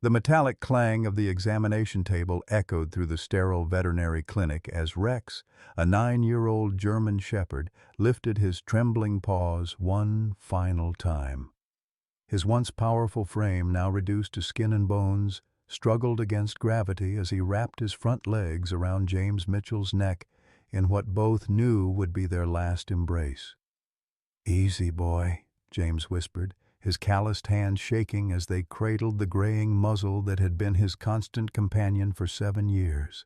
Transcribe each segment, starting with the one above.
The metallic clang of the examination table echoed through the sterile veterinary clinic as Rex, a 9-year-old German shepherd, lifted his trembling paws one final time. His once powerful frame, now reduced to skin and bones, struggled against gravity as he wrapped his front legs around James Mitchell's neck in what both knew would be their last embrace. "Easy, boy," James whispered, his calloused hands shaking as they cradled the graying muzzle that had been his constant companion for 7 years.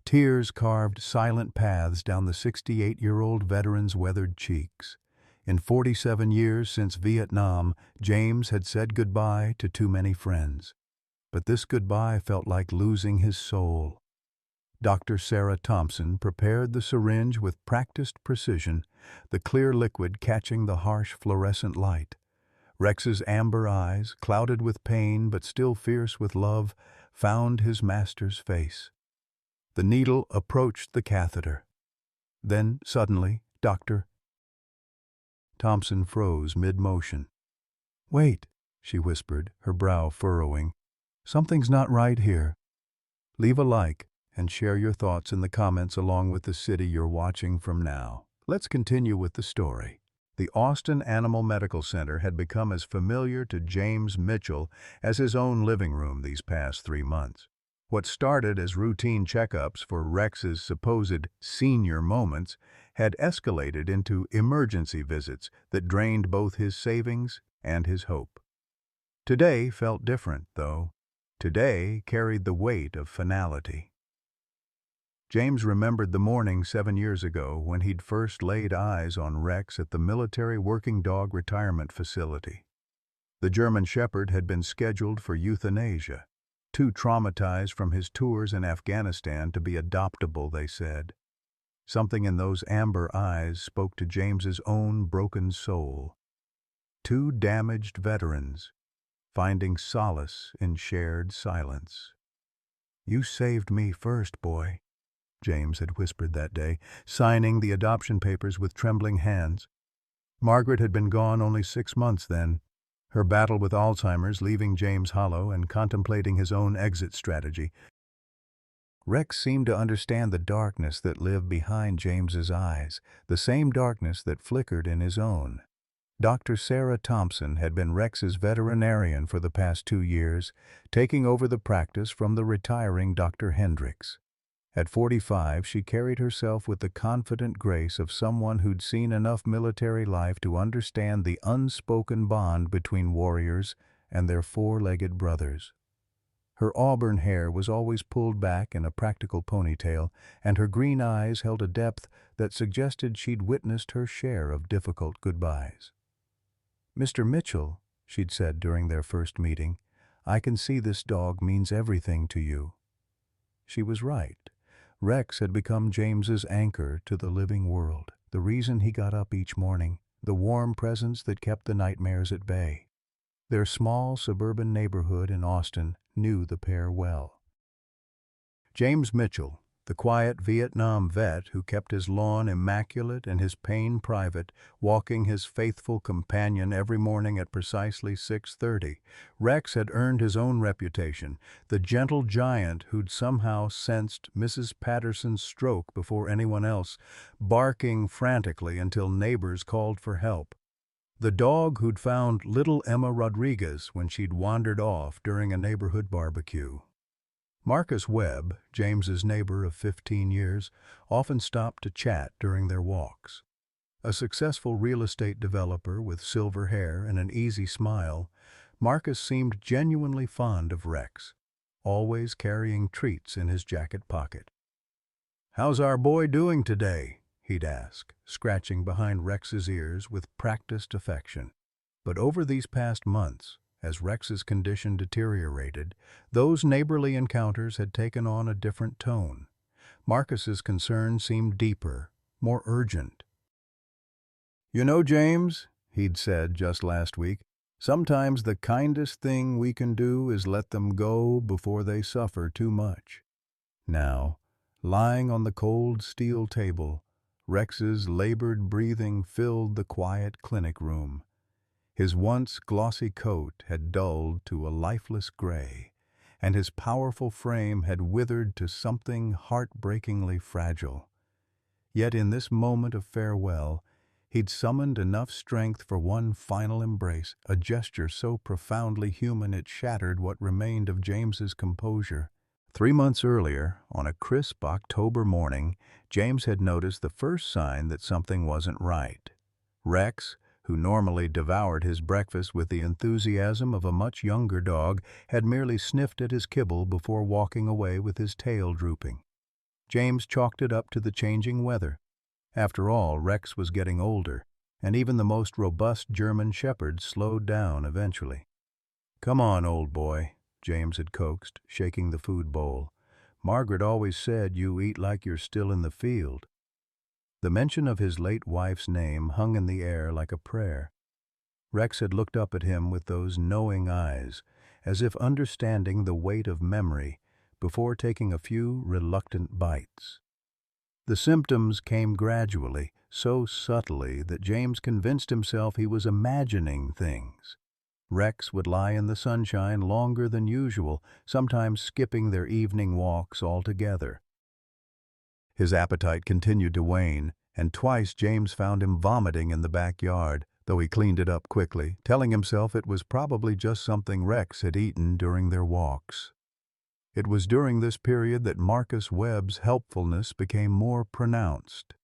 Tears carved silent paths down the 68-year-old veteran's weathered cheeks. In 47 years since Vietnam, James had said goodbye to too many friends. But this goodbye felt like losing his soul. Dr. Sarah Thompson prepared the syringe with practiced precision, the clear liquid catching the harsh fluorescent light. Rex's amber eyes, clouded with pain but still fierce with love, found his master's face. The needle approached the catheter. Then, suddenly, Dr. Thompson froze mid-motion. "Wait," she whispered, her brow furrowing. "Something's not right here." Leave a like and share your thoughts in the comments along with the city you're watching from now. Let's continue with the story. The Austin Animal Medical Center had become as familiar to James Mitchell as his own living room these past 3 months. What started as routine checkups for Rex's supposed senior moments had escalated into emergency visits that drained both his savings and his hope. Today felt different, though. Today carried the weight of finality. James remembered the morning 7 years ago when he'd first laid eyes on Rex at the military working dog retirement facility. The German shepherd had been scheduled for euthanasia, too traumatized from his tours in Afghanistan to be adoptable, they said. Something in those amber eyes spoke to James's own broken soul. 2 damaged veterans, finding solace in shared silence. "You saved me first, boy," James had whispered that day, signing the adoption papers with trembling hands. Margaret had been gone only 6 months then, her battle with Alzheimer's leaving James hollow and contemplating his own exit strategy. Rex seemed to understand the darkness that lived behind James's eyes, the same darkness that flickered in his own. Dr. Sarah Thompson had been Rex's veterinarian for the past 2 years, taking over the practice from the retiring Dr. Hendricks. At 45, she carried herself with the confident grace of someone who'd seen enough military life to understand the unspoken bond between warriors and their 4-legged brothers. Her auburn hair was always pulled back in a practical ponytail, and her green eyes held a depth that suggested she'd witnessed her share of difficult goodbyes. "Mr. Mitchell," she'd said during their first meeting, "I can see this dog means everything to you." She was right. Rex had become James's anchor to the living world, the reason he got up each morning, the warm presence that kept the nightmares at bay. Their small suburban neighborhood in Austin knew the pair well. James Mitchell, the quiet Vietnam vet who kept his lawn immaculate and his pain private, walking his faithful companion every morning at precisely 6:30, Rex had earned his own reputation, the gentle giant who'd somehow sensed Mrs. Patterson's stroke before anyone else, barking frantically until neighbors called for help. The dog who'd found little Emma Rodriguez when she'd wandered off during a neighborhood barbecue. Marcus Webb, James's neighbor of 15 years, often stopped to chat during their walks. A successful real estate developer with silver hair and an easy smile, Marcus seemed genuinely fond of Rex, always carrying treats in his jacket pocket. "How's our boy doing today?" he'd ask, scratching behind Rex's ears with practiced affection. But over these past months, as Rex's condition deteriorated, those neighborly encounters had taken on a different tone. Marcus's concern seemed deeper, more urgent. "You know, James," he'd said just last week, "sometimes the kindest thing we can do is let them go before they suffer too much." Now, lying on the cold steel table, Rex's labored breathing filled the quiet clinic room. His once glossy coat had dulled to a lifeless gray, and his powerful frame had withered to something heartbreakingly fragile. Yet in this moment of farewell, he'd summoned enough strength for one final embrace, a gesture so profoundly human it shattered what remained of James's composure. 3 months earlier, on a crisp October morning, James had noticed the first sign that something wasn't right. Rex, who normally devoured his breakfast with the enthusiasm of a much younger dog, had merely sniffed at his kibble before walking away with his tail drooping. James chalked it up to the changing weather. After all, Rex was getting older, and even the most robust German shepherds slowed down eventually. "Come on, old boy," James had coaxed, shaking the food bowl. "Margaret always said you eat like you're still in the field." The mention of his late wife's name hung in the air like a prayer. Rex had looked up at him with those knowing eyes, as if understanding the weight of memory, before taking a few reluctant bites. The symptoms came gradually, so subtly that James convinced himself he was imagining things. Rex would lie in the sunshine longer than usual, sometimes skipping their evening walks altogether. His appetite continued to wane, and twice James found him vomiting in the backyard, though he cleaned it up quickly, telling himself it was probably just something Rex had eaten during their walks. It was during this period that Marcus Webb's helpfulness became more pronounced.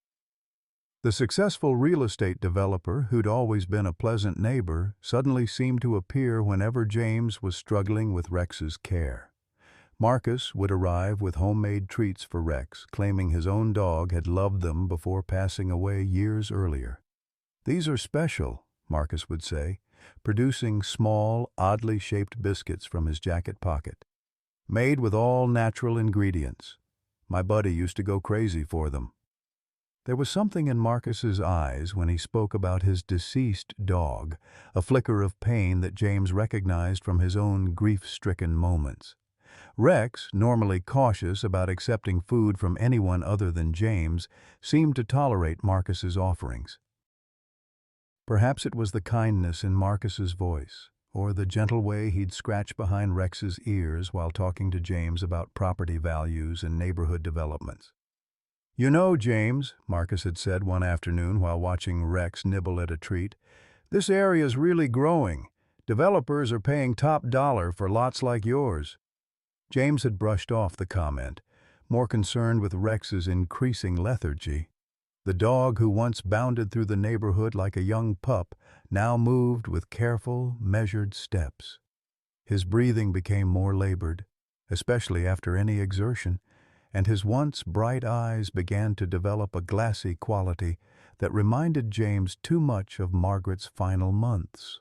The successful real estate developer, who'd always been a pleasant neighbor, suddenly seemed to appear whenever James was struggling with Rex's care. Marcus would arrive with homemade treats for Rex, claiming his own dog had loved them before passing away years earlier. "These are special," Marcus would say, producing small, oddly shaped biscuits from his jacket pocket. "Made with all natural ingredients. My buddy used to go crazy for them." There was something in Marcus's eyes when he spoke about his deceased dog, a flicker of pain that James recognized from his own grief-stricken moments. Rex, normally cautious about accepting food from anyone other than James, seemed to tolerate Marcus's offerings. Perhaps it was the kindness in Marcus's voice, or the gentle way he'd scratch behind Rex's ears while talking to James about property values and neighborhood developments. "You know, James," Marcus had said one afternoon while watching Rex nibble at a treat, "this area's really growing. Developers are paying top dollar for lots like yours." James had brushed off the comment, more concerned with Rex's increasing lethargy. The dog who once bounded through the neighborhood like a young pup now moved with careful, measured steps. His breathing became more labored, especially after any exertion, and his once bright eyes began to develop a glassy quality that reminded James too much of Margaret's final months.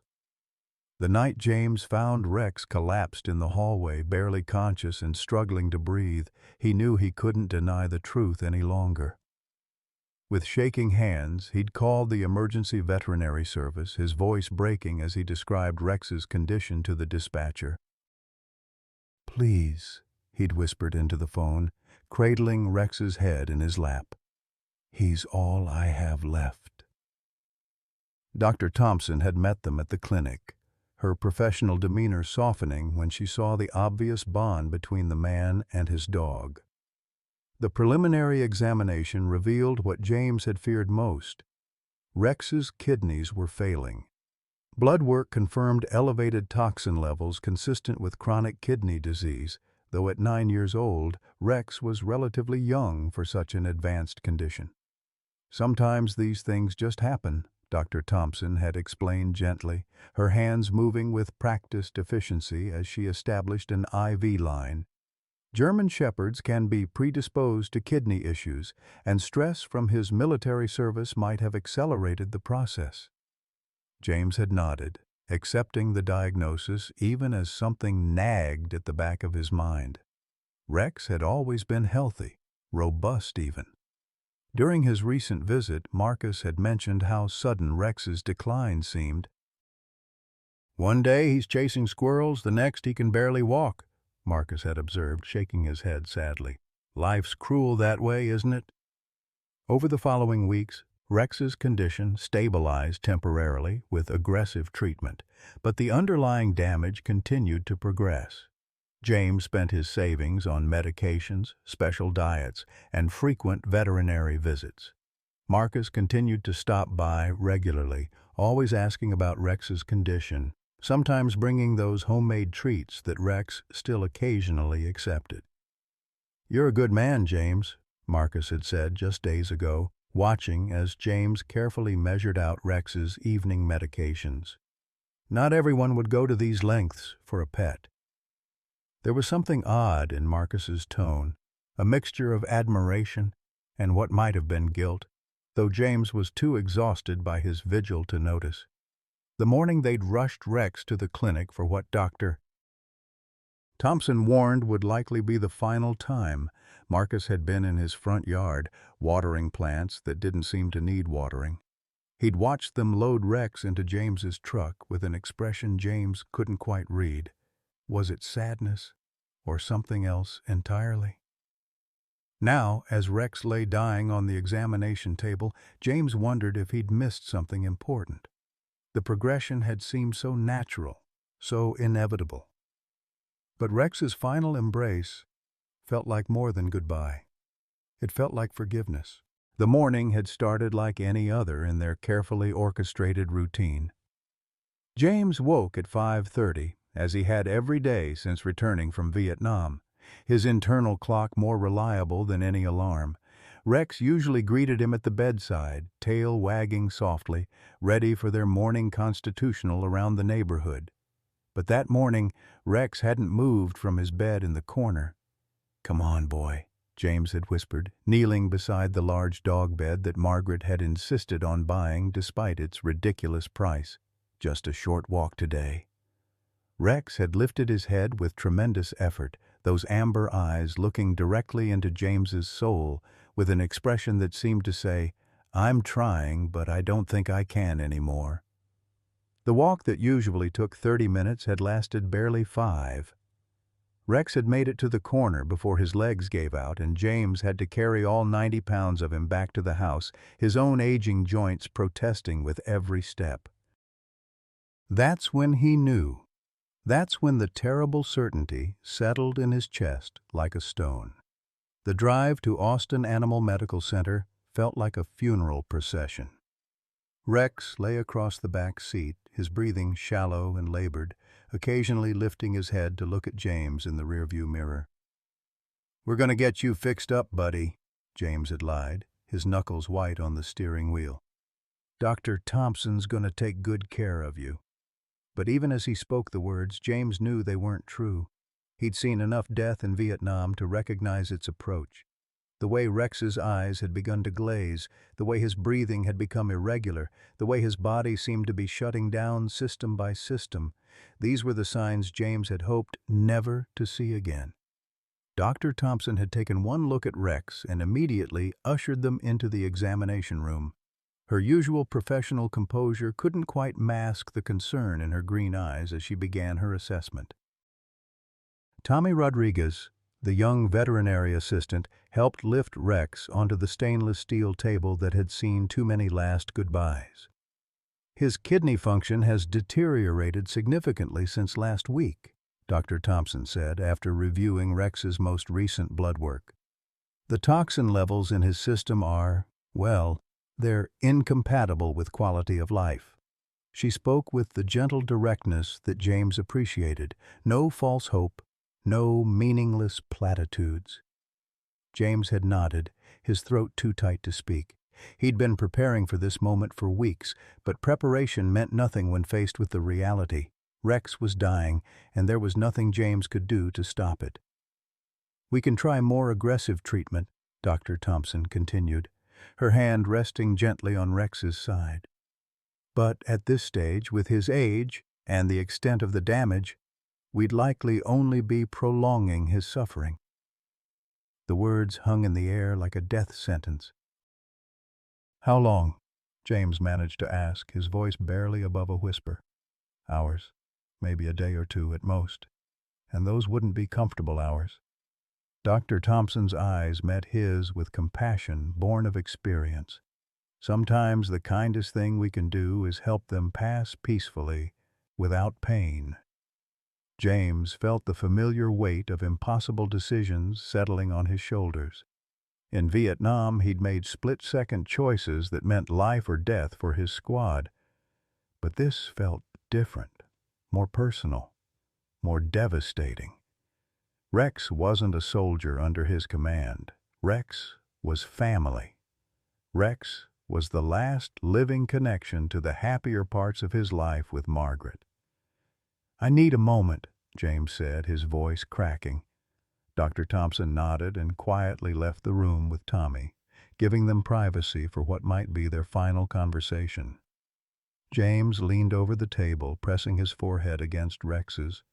The night James found Rex collapsed in the hallway, barely conscious and struggling to breathe, he knew he couldn't deny the truth any longer. With shaking hands, he'd called the emergency veterinary service, his voice breaking as he described Rex's condition to the dispatcher. "Please," he'd whispered into the phone, cradling Rex's head in his lap. "He's all I have left." Dr. Thompson had met them at the clinic, her professional demeanor softening when she saw the obvious bond between the man and his dog. The preliminary examination revealed what James had feared most. Rex's kidneys were failing. Blood work confirmed elevated toxin levels consistent with chronic kidney disease, though at 9 years old, Rex was relatively young for such an advanced condition. "Sometimes these things just happen," Dr. Thompson had explained gently, her hands moving with practiced efficiency as she established an IV line. "German shepherds can be predisposed to kidney issues, and stress from his military service might have accelerated the process." James had nodded, accepting the diagnosis even as something nagged at the back of his mind. Rex had always been healthy, robust even. During his recent visit, Marcus had mentioned how sudden Rex's decline seemed. "One day he's chasing squirrels, the next he can barely walk," Marcus had observed, shaking his head sadly. "Life's cruel that way, isn't it?" Over the following weeks, Rex's condition stabilized temporarily with aggressive treatment, but the underlying damage continued to progress. James spent his savings on medications, special diets, and frequent veterinary visits. Marcus continued to stop by regularly, always asking about Rex's condition, sometimes bringing those homemade treats that Rex still occasionally accepted. "You're a good man, James," Marcus had said just days ago, watching as James carefully measured out Rex's evening medications. "Not everyone would go to these lengths for a pet." There was something odd in Marcus's tone, a mixture of admiration and what might have been guilt, though James was too exhausted by his vigil to notice. The morning they'd rushed Rex to the clinic for what Dr. Thompson warned would likely be the final time, Marcus had been in his front yard, watering plants that didn't seem to need watering. He'd watched them load Rex into James's truck with an expression James couldn't quite read. Was it sadness or something else entirely? Now, as Rex lay dying on the examination table, James wondered if he'd missed something important. The progression had seemed so natural, so inevitable. But Rex's final embrace felt like more than goodbye. It felt like forgiveness. The morning had started like any other in their carefully orchestrated routine. James woke at 5:30, as he had every day since returning from Vietnam, his internal clock more reliable than any alarm. Rex usually greeted him at the bedside, tail wagging softly, ready for their morning constitutional around the neighborhood. But that morning, Rex hadn't moved from his bed in the corner. "Come on, boy," James had whispered, kneeling beside the large dog bed that Margaret had insisted on buying despite its ridiculous price. "Just a short walk today." Rex had lifted his head with tremendous effort, those amber eyes looking directly into James's soul with an expression that seemed to say, "I'm trying, but I don't think I can anymore." The walk that usually took 30 minutes had lasted barely 5. Rex had made it to the corner before his legs gave out, and James had to carry all 90 pounds of him back to the house, his own aging joints protesting with every step. That's when he knew. That's when the terrible certainty settled in his chest like a stone. The drive to Austin Animal Medical Center felt like a funeral procession. Rex lay across the back seat, his breathing shallow and labored, occasionally lifting his head to look at James in the rearview mirror. "We're going to get you fixed up, buddy," James had lied, his knuckles white on the steering wheel. "Dr. Thompson's going to take good care of you." But even as he spoke the words, James knew they weren't true. He'd seen enough death in Vietnam to recognize its approach. The way Rex's eyes had begun to glaze, the way his breathing had become irregular, the way his body seemed to be shutting down system by system, these were the signs James had hoped never to see again. Dr. Thompson had taken one look at Rex and immediately ushered them into the examination room. Her usual professional composure couldn't quite mask the concern in her green eyes as she began her assessment. Tommy Rodriguez, the young veterinary assistant, helped lift Rex onto the stainless steel table that had seen too many last goodbyes. "His kidney function has deteriorated significantly since last week," Dr. Thompson said after reviewing Rex's most recent blood work. "The toxin levels in his system are, well, they're incompatible with quality of life." She spoke with the gentle directness that James appreciated. No false hope, no meaningless platitudes. James had nodded, his throat too tight to speak. He'd been preparing for this moment for weeks, but preparation meant nothing when faced with the reality. Rex was dying, and there was nothing James could do to stop it. "We can try more aggressive treatment," Dr. Thompson continued, her hand resting gently on Rex's side. "But at this stage, with his age and the extent of the damage, we'd likely only be prolonging his suffering." The words hung in the air like a death sentence. "How long?" James managed to ask, his voice barely above a whisper. "Hours, maybe a day or two at most. And those wouldn't be comfortable hours." Dr. Thompson's eyes met his with compassion born of experience. Sometimes the kindest thing we can do is help them pass peacefully, without pain. James felt the familiar weight of impossible decisions settling on his shoulders. In Vietnam, he'd made split-second choices that meant life or death for his squad. But this felt different, more personal, more devastating. Rex wasn't a soldier under his command. Rex was family. Rex was the last living connection to the happier parts of his life with Margaret. "I need a moment," James said, his voice cracking. Dr. Thompson nodded and quietly left the room with Tommy, giving them privacy for what might be their final conversation. James leaned over the table, pressing his forehead against Rex's.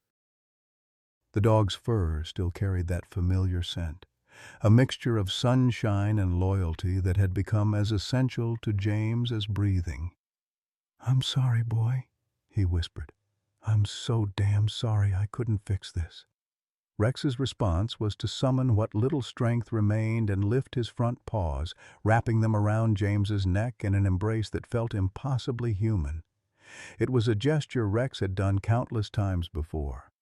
The dog's fur still carried that familiar scent, a mixture of sunshine and loyalty that had become as essential to James as breathing. "I'm sorry, boy," he whispered. "I'm so damn sorry I couldn't fix this." Rex's response was to summon what little strength remained and lift his front paws, wrapping them around James's neck in an embrace that felt impossibly human. It was a gesture Rex had done countless times before.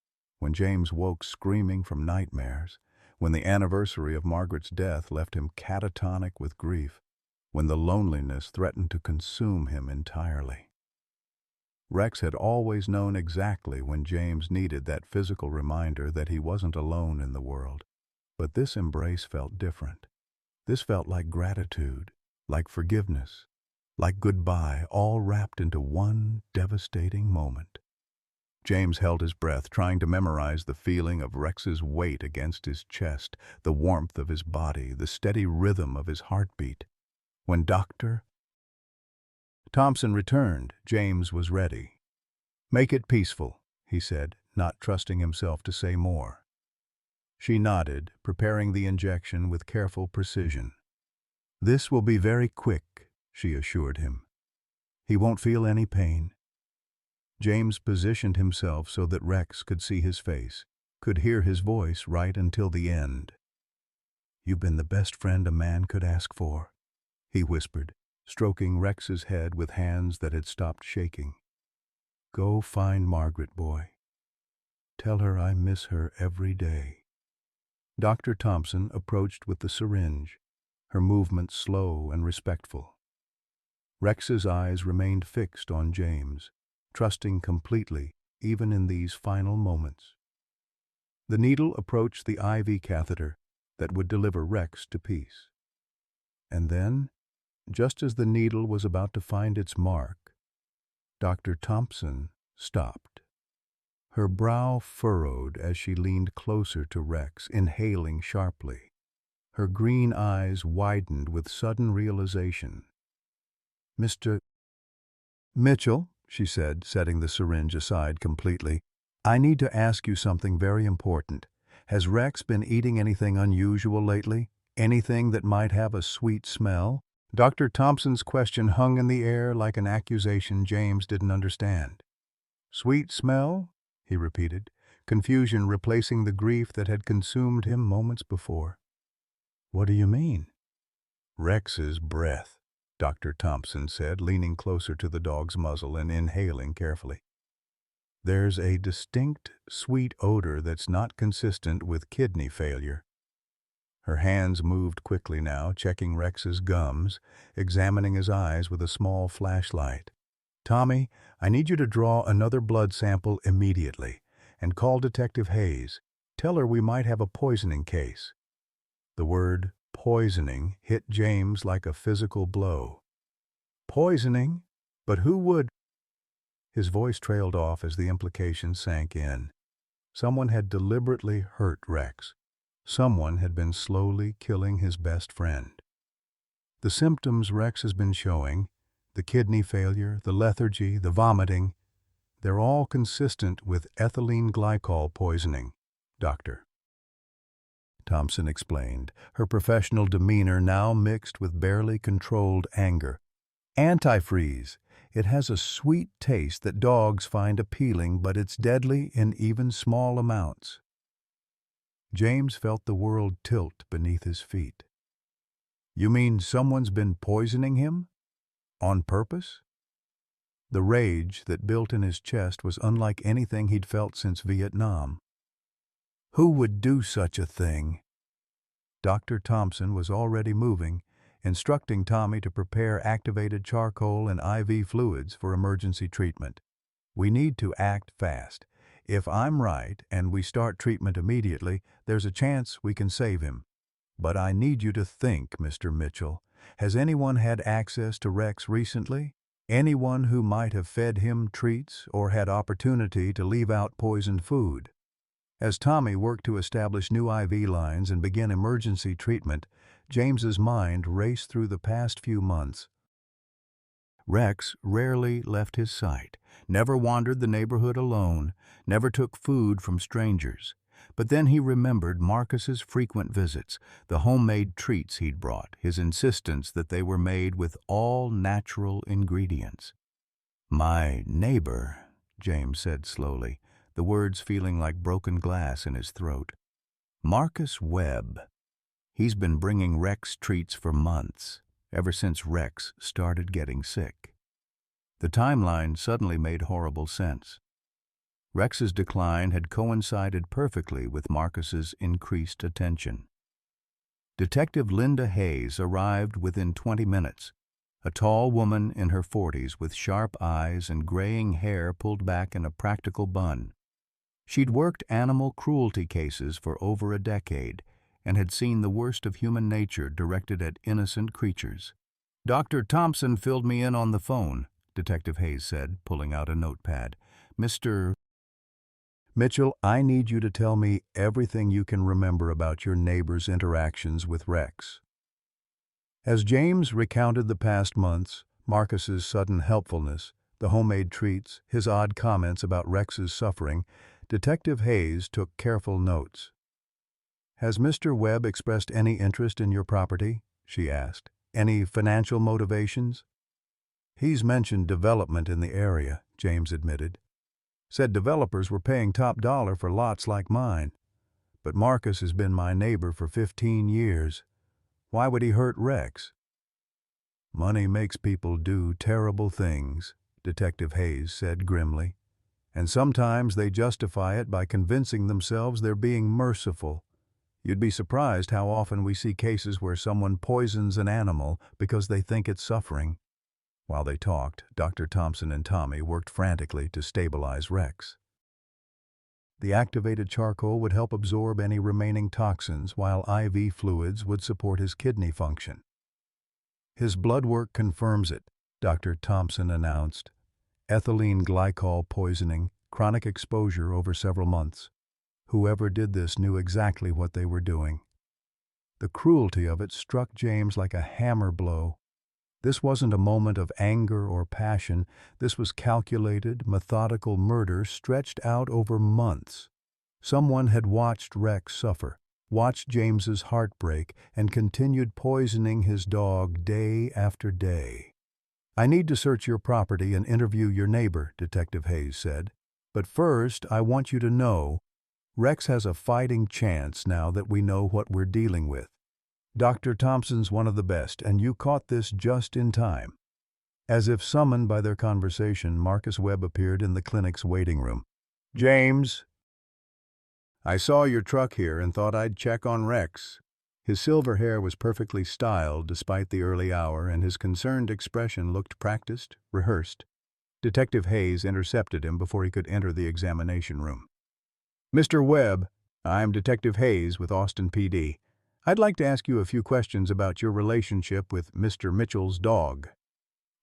When James woke screaming from nightmares, when the anniversary of Margaret's death left him catatonic with grief, when the loneliness threatened to consume him entirely. Rex had always known exactly when James needed that physical reminder that he wasn't alone in the world. But this embrace felt different. This felt like gratitude, like forgiveness, like goodbye, all wrapped into one devastating moment. James held his breath, trying to memorize the feeling of Rex's weight against his chest, the warmth of his body, the steady rhythm of his heartbeat. When Dr. Thompson returned, James was ready. "Make it peaceful," he said, not trusting himself to say more. She nodded, preparing the injection with careful precision. "This will be very quick," she assured him. "He won't feel any pain." James positioned himself so that Rex could see his face, could hear his voice right until the end. "You've been the best friend a man could ask for," he whispered, stroking Rex's head with hands that had stopped shaking. "Go find Margaret, boy. Tell her I miss her every day." Dr. Thompson approached with the syringe, her movements slow and respectful. Rex's eyes remained fixed on James, trusting completely even in these final moments. The needle approached the IV catheter that would deliver Rex to peace. And then, just as the needle was about to find its mark, Dr. Thompson stopped. Her brow furrowed as she leaned closer to Rex, inhaling sharply. Her green eyes widened with sudden realization. "Mr. Mitchell," she said, setting the syringe aside completely, "I need to ask you something very important. Has Rex been eating anything unusual lately? Anything that might have a sweet smell?" Dr. Thompson's question hung in the air like an accusation James didn't understand. "Sweet smell?" he repeated, confusion replacing the grief that had consumed him moments before. "What do you mean?" "Rex's breath," Dr. Thompson said, leaning closer to the dog's muzzle and inhaling carefully. "There's a distinct, sweet odor that's not consistent with kidney failure." Her hands moved quickly now, checking Rex's gums, examining his eyes with a small flashlight. "Tommy, I need you to draw another blood sample immediately, and call Detective Hayes. Tell her we might have a poisoning case." The word poisoning hit James like a physical blow. "Poisoning? But who would—" His voice trailed off as the implication sank in. Someone had deliberately hurt Rex. Someone had been slowly killing his best friend. The symptoms Rex has been showing, the kidney failure, the lethargy, the vomiting, they're all consistent with ethylene glycol poisoning, Doctor. Thompson explained, her professional demeanor now mixed with barely controlled anger. "Antifreeze. It has a sweet taste that dogs find appealing, but it's deadly in even small amounts." James felt the world tilt beneath his feet. "You mean someone's been poisoning him?" On purpose? The rage that built in his chest was unlike anything he'd felt since Vietnam. Who would do such a thing? Dr. Thompson was already moving, instructing Tommy to prepare activated charcoal and IV fluids for emergency treatment. We need to act fast. If I'm right and we start treatment immediately, there's a chance we can save him. But I need you to think, Mr. Mitchell. Has anyone had access to Rex recently? Anyone who might have fed him treats or had opportunity to leave out poisoned food? As Tommy worked to establish new IV lines and begin emergency treatment, James's mind raced through the past few months. Rex rarely left his sight, never wandered the neighborhood alone, never took food from strangers. But then he remembered Marcus's frequent visits, the homemade treats he'd brought, his insistence that they were made with all natural ingredients. "My neighbor," James said slowly, the words feeling like broken glass in his throat. "Marcus Webb. He's been bringing Rex treats for months, ever since Rex started getting sick." The timeline suddenly made horrible sense. Rex's decline had coincided perfectly with Marcus's increased attention. Detective Linda Hayes arrived within 20 minutes, a tall woman in her 40s with sharp eyes and graying hair pulled back in a practical bun. She'd worked animal cruelty cases for over a decade and had seen the worst of human nature directed at innocent creatures. "Dr. Thompson filled me in on the phone," Detective Hayes said, pulling out a notepad. "Mr. Mitchell, I need you to tell me everything you can remember about your neighbor's interactions with Rex." As James recounted the past months, Marcus's sudden helpfulness, the homemade treats, his odd comments about Rex's suffering, Detective Hayes took careful notes. "Has Mr. Webb expressed any interest in your property?" she asked. "Any financial motivations?" "He's mentioned development in the area," James admitted. "Said developers were paying top dollar for lots like mine. But Marcus has been my neighbor for 15 years. Why would he hurt Rex?" "Money makes people do terrible things," Detective Hayes said grimly. "And sometimes they justify it by convincing themselves they're being merciful. You'd be surprised how often we see cases where someone poisons an animal because they think it's suffering." While they talked, Dr. Thompson and Tommy worked frantically to stabilize Rex. The activated charcoal would help absorb any remaining toxins, while IV fluids would support his kidney function. "His blood work confirms it," Dr. Thompson announced. "Ethylene glycol poisoning, chronic exposure over several months. Whoever did this knew exactly what they were doing." The cruelty of it struck James like a hammer blow. This wasn't a moment of anger or passion. This was calculated, methodical murder stretched out over months. Someone had watched Rex suffer, watched James's heart break, and continued poisoning his dog day after day. "I need to search your property and interview your neighbor," Detective Hayes said. "But first, I want you to know, Rex has a fighting chance now that we know what we're dealing with. Dr. Thompson's one of the best, and you caught this just in time." As if summoned by their conversation, Marcus Webb appeared in the clinic's waiting room. "James, I saw your truck here and thought I'd check on Rex." His silver hair was perfectly styled despite the early hour, and his concerned expression looked practiced, rehearsed. Detective Hayes intercepted him before he could enter the examination room. "Mr. Webb, I'm Detective Hayes with Austin PD. I'd like to ask you a few questions about your relationship with Mr. Mitchell's dog."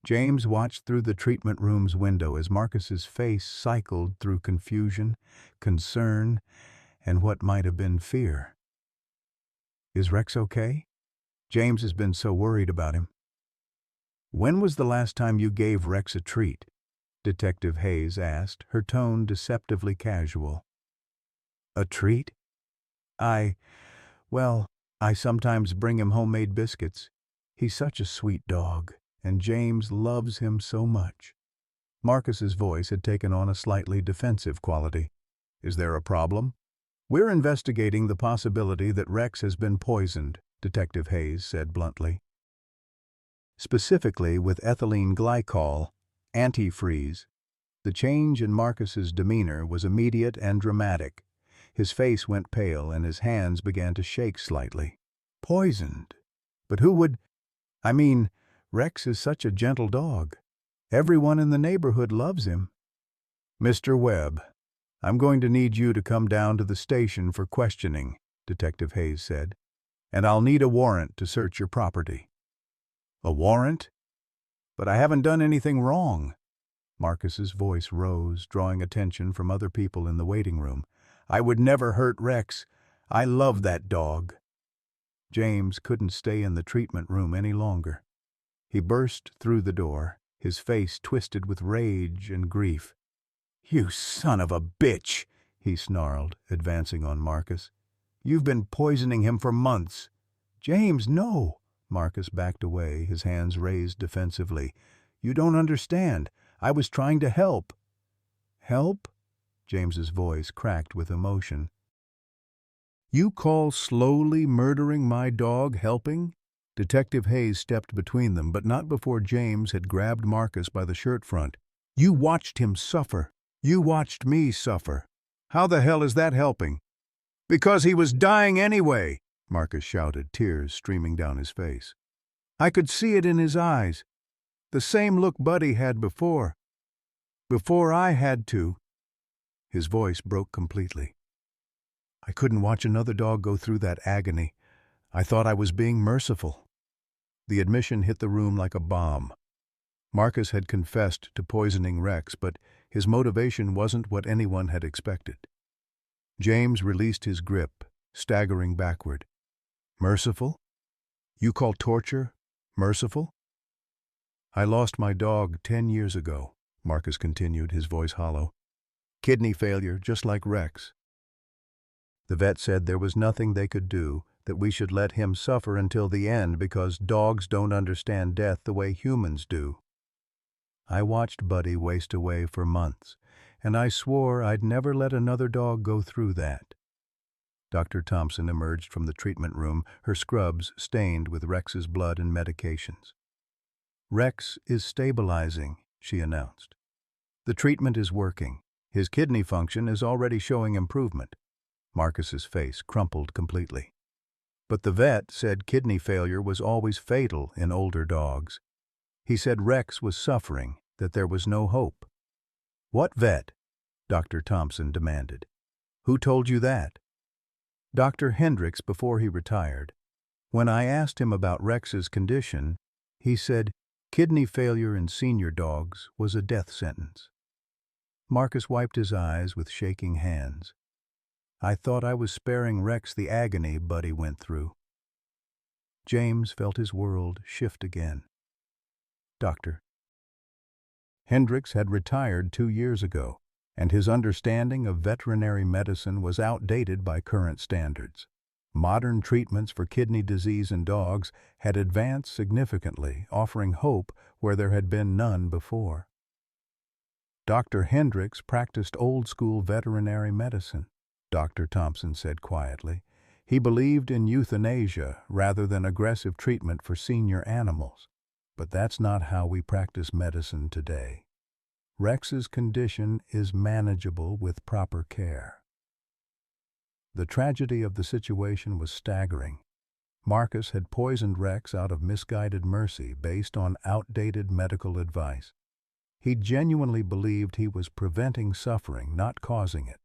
James watched through the treatment room's window as Marcus's face cycled through confusion, concern, and what might have been fear. "Is Rex okay? James has been so worried about him." "When was the last time you gave Rex a treat?" Detective Hayes asked, her tone deceptively casual. "A treat? Well, I sometimes bring him homemade biscuits. He's such a sweet dog, and James loves him so much." Marcus's voice had taken on a slightly defensive quality. "Is there a problem?" "We're investigating the possibility that Rex has been poisoned," Detective Hayes said bluntly. specifically with ethylene glycol, antifreeze. The change in Marcus's demeanor was immediate and dramatic. His face went pale and his hands began to shake slightly. Poisoned? But who would... I mean, Rex is such a gentle dog. Everyone in the neighborhood loves him. Mr. Webb, I'm going to need you to come down to the station for questioning, Detective Hayes said, and I'll need a warrant to search your property. A warrant? But I haven't done anything wrong. Marcus's voice rose, drawing attention from other people in the waiting room. I would never hurt Rex. I love that dog. James couldn't stay in the treatment room any longer. He burst through the door, his face twisted with rage and grief. You son of a bitch, he snarled, advancing on Marcus. You've been poisoning him for months. James, no. Marcus backed away, his hands raised defensively. You don't understand. I was trying to help. Help? James's voice cracked with emotion. You call slowly murdering my dog helping? Detective Hayes stepped between them, but not before James had grabbed Marcus by the shirt front. You watched him suffer. You watched me suffer. How the hell is that helping? Because he was dying anyway, Marcus shouted, tears streaming down his face. I could see it in his eyes. The same look Buddy had before. Before I had to. His voice broke completely. I couldn't watch another dog go through that agony. I thought I was being merciful. The admission hit the room like a bomb. Marcus had confessed to poisoning Rex, but his motivation wasn't what anyone had expected. James released his grip, staggering backward. Merciful? You call torture merciful? I lost my dog 10 years ago, Marcus continued, his voice hollow. Kidney failure, just like Rex. The vet said there was nothing they could do, that we should let him suffer until the end because dogs don't understand death the way humans do. I watched Buddy waste away for months, and I swore I'd never let another dog go through that. Dr. Thompson emerged from the treatment room, her scrubs stained with Rex's blood and medications. Rex is stabilizing, she announced. The treatment is working. His kidney function is already showing improvement. Marcus's face crumpled completely. But the vet said kidney failure was always fatal in older dogs. He said Rex was suffering, that there was no hope. What vet? Dr. Thompson demanded. Who told you that? Dr. Hendricks before he retired. When I asked him about Rex's condition, he said kidney failure in senior dogs was a death sentence. Marcus wiped his eyes with shaking hands. I thought I was sparing Rex the agony Buddy went through. James felt his world shift again. Doctor. Hendricks had retired 2 years ago, and his understanding of veterinary medicine was outdated by current standards. Modern treatments for kidney disease in dogs had advanced significantly, offering hope where there had been none before. Dr. Hendricks practiced old-school veterinary medicine, Dr. Thompson said quietly. He believed in euthanasia rather than aggressive treatment for senior animals. But that's not how we practice medicine today. Rex's condition is manageable with proper care. The tragedy of the situation was staggering. Marcus had poisoned Rex out of misguided mercy based on outdated medical advice. He genuinely believed he was preventing suffering, not causing it.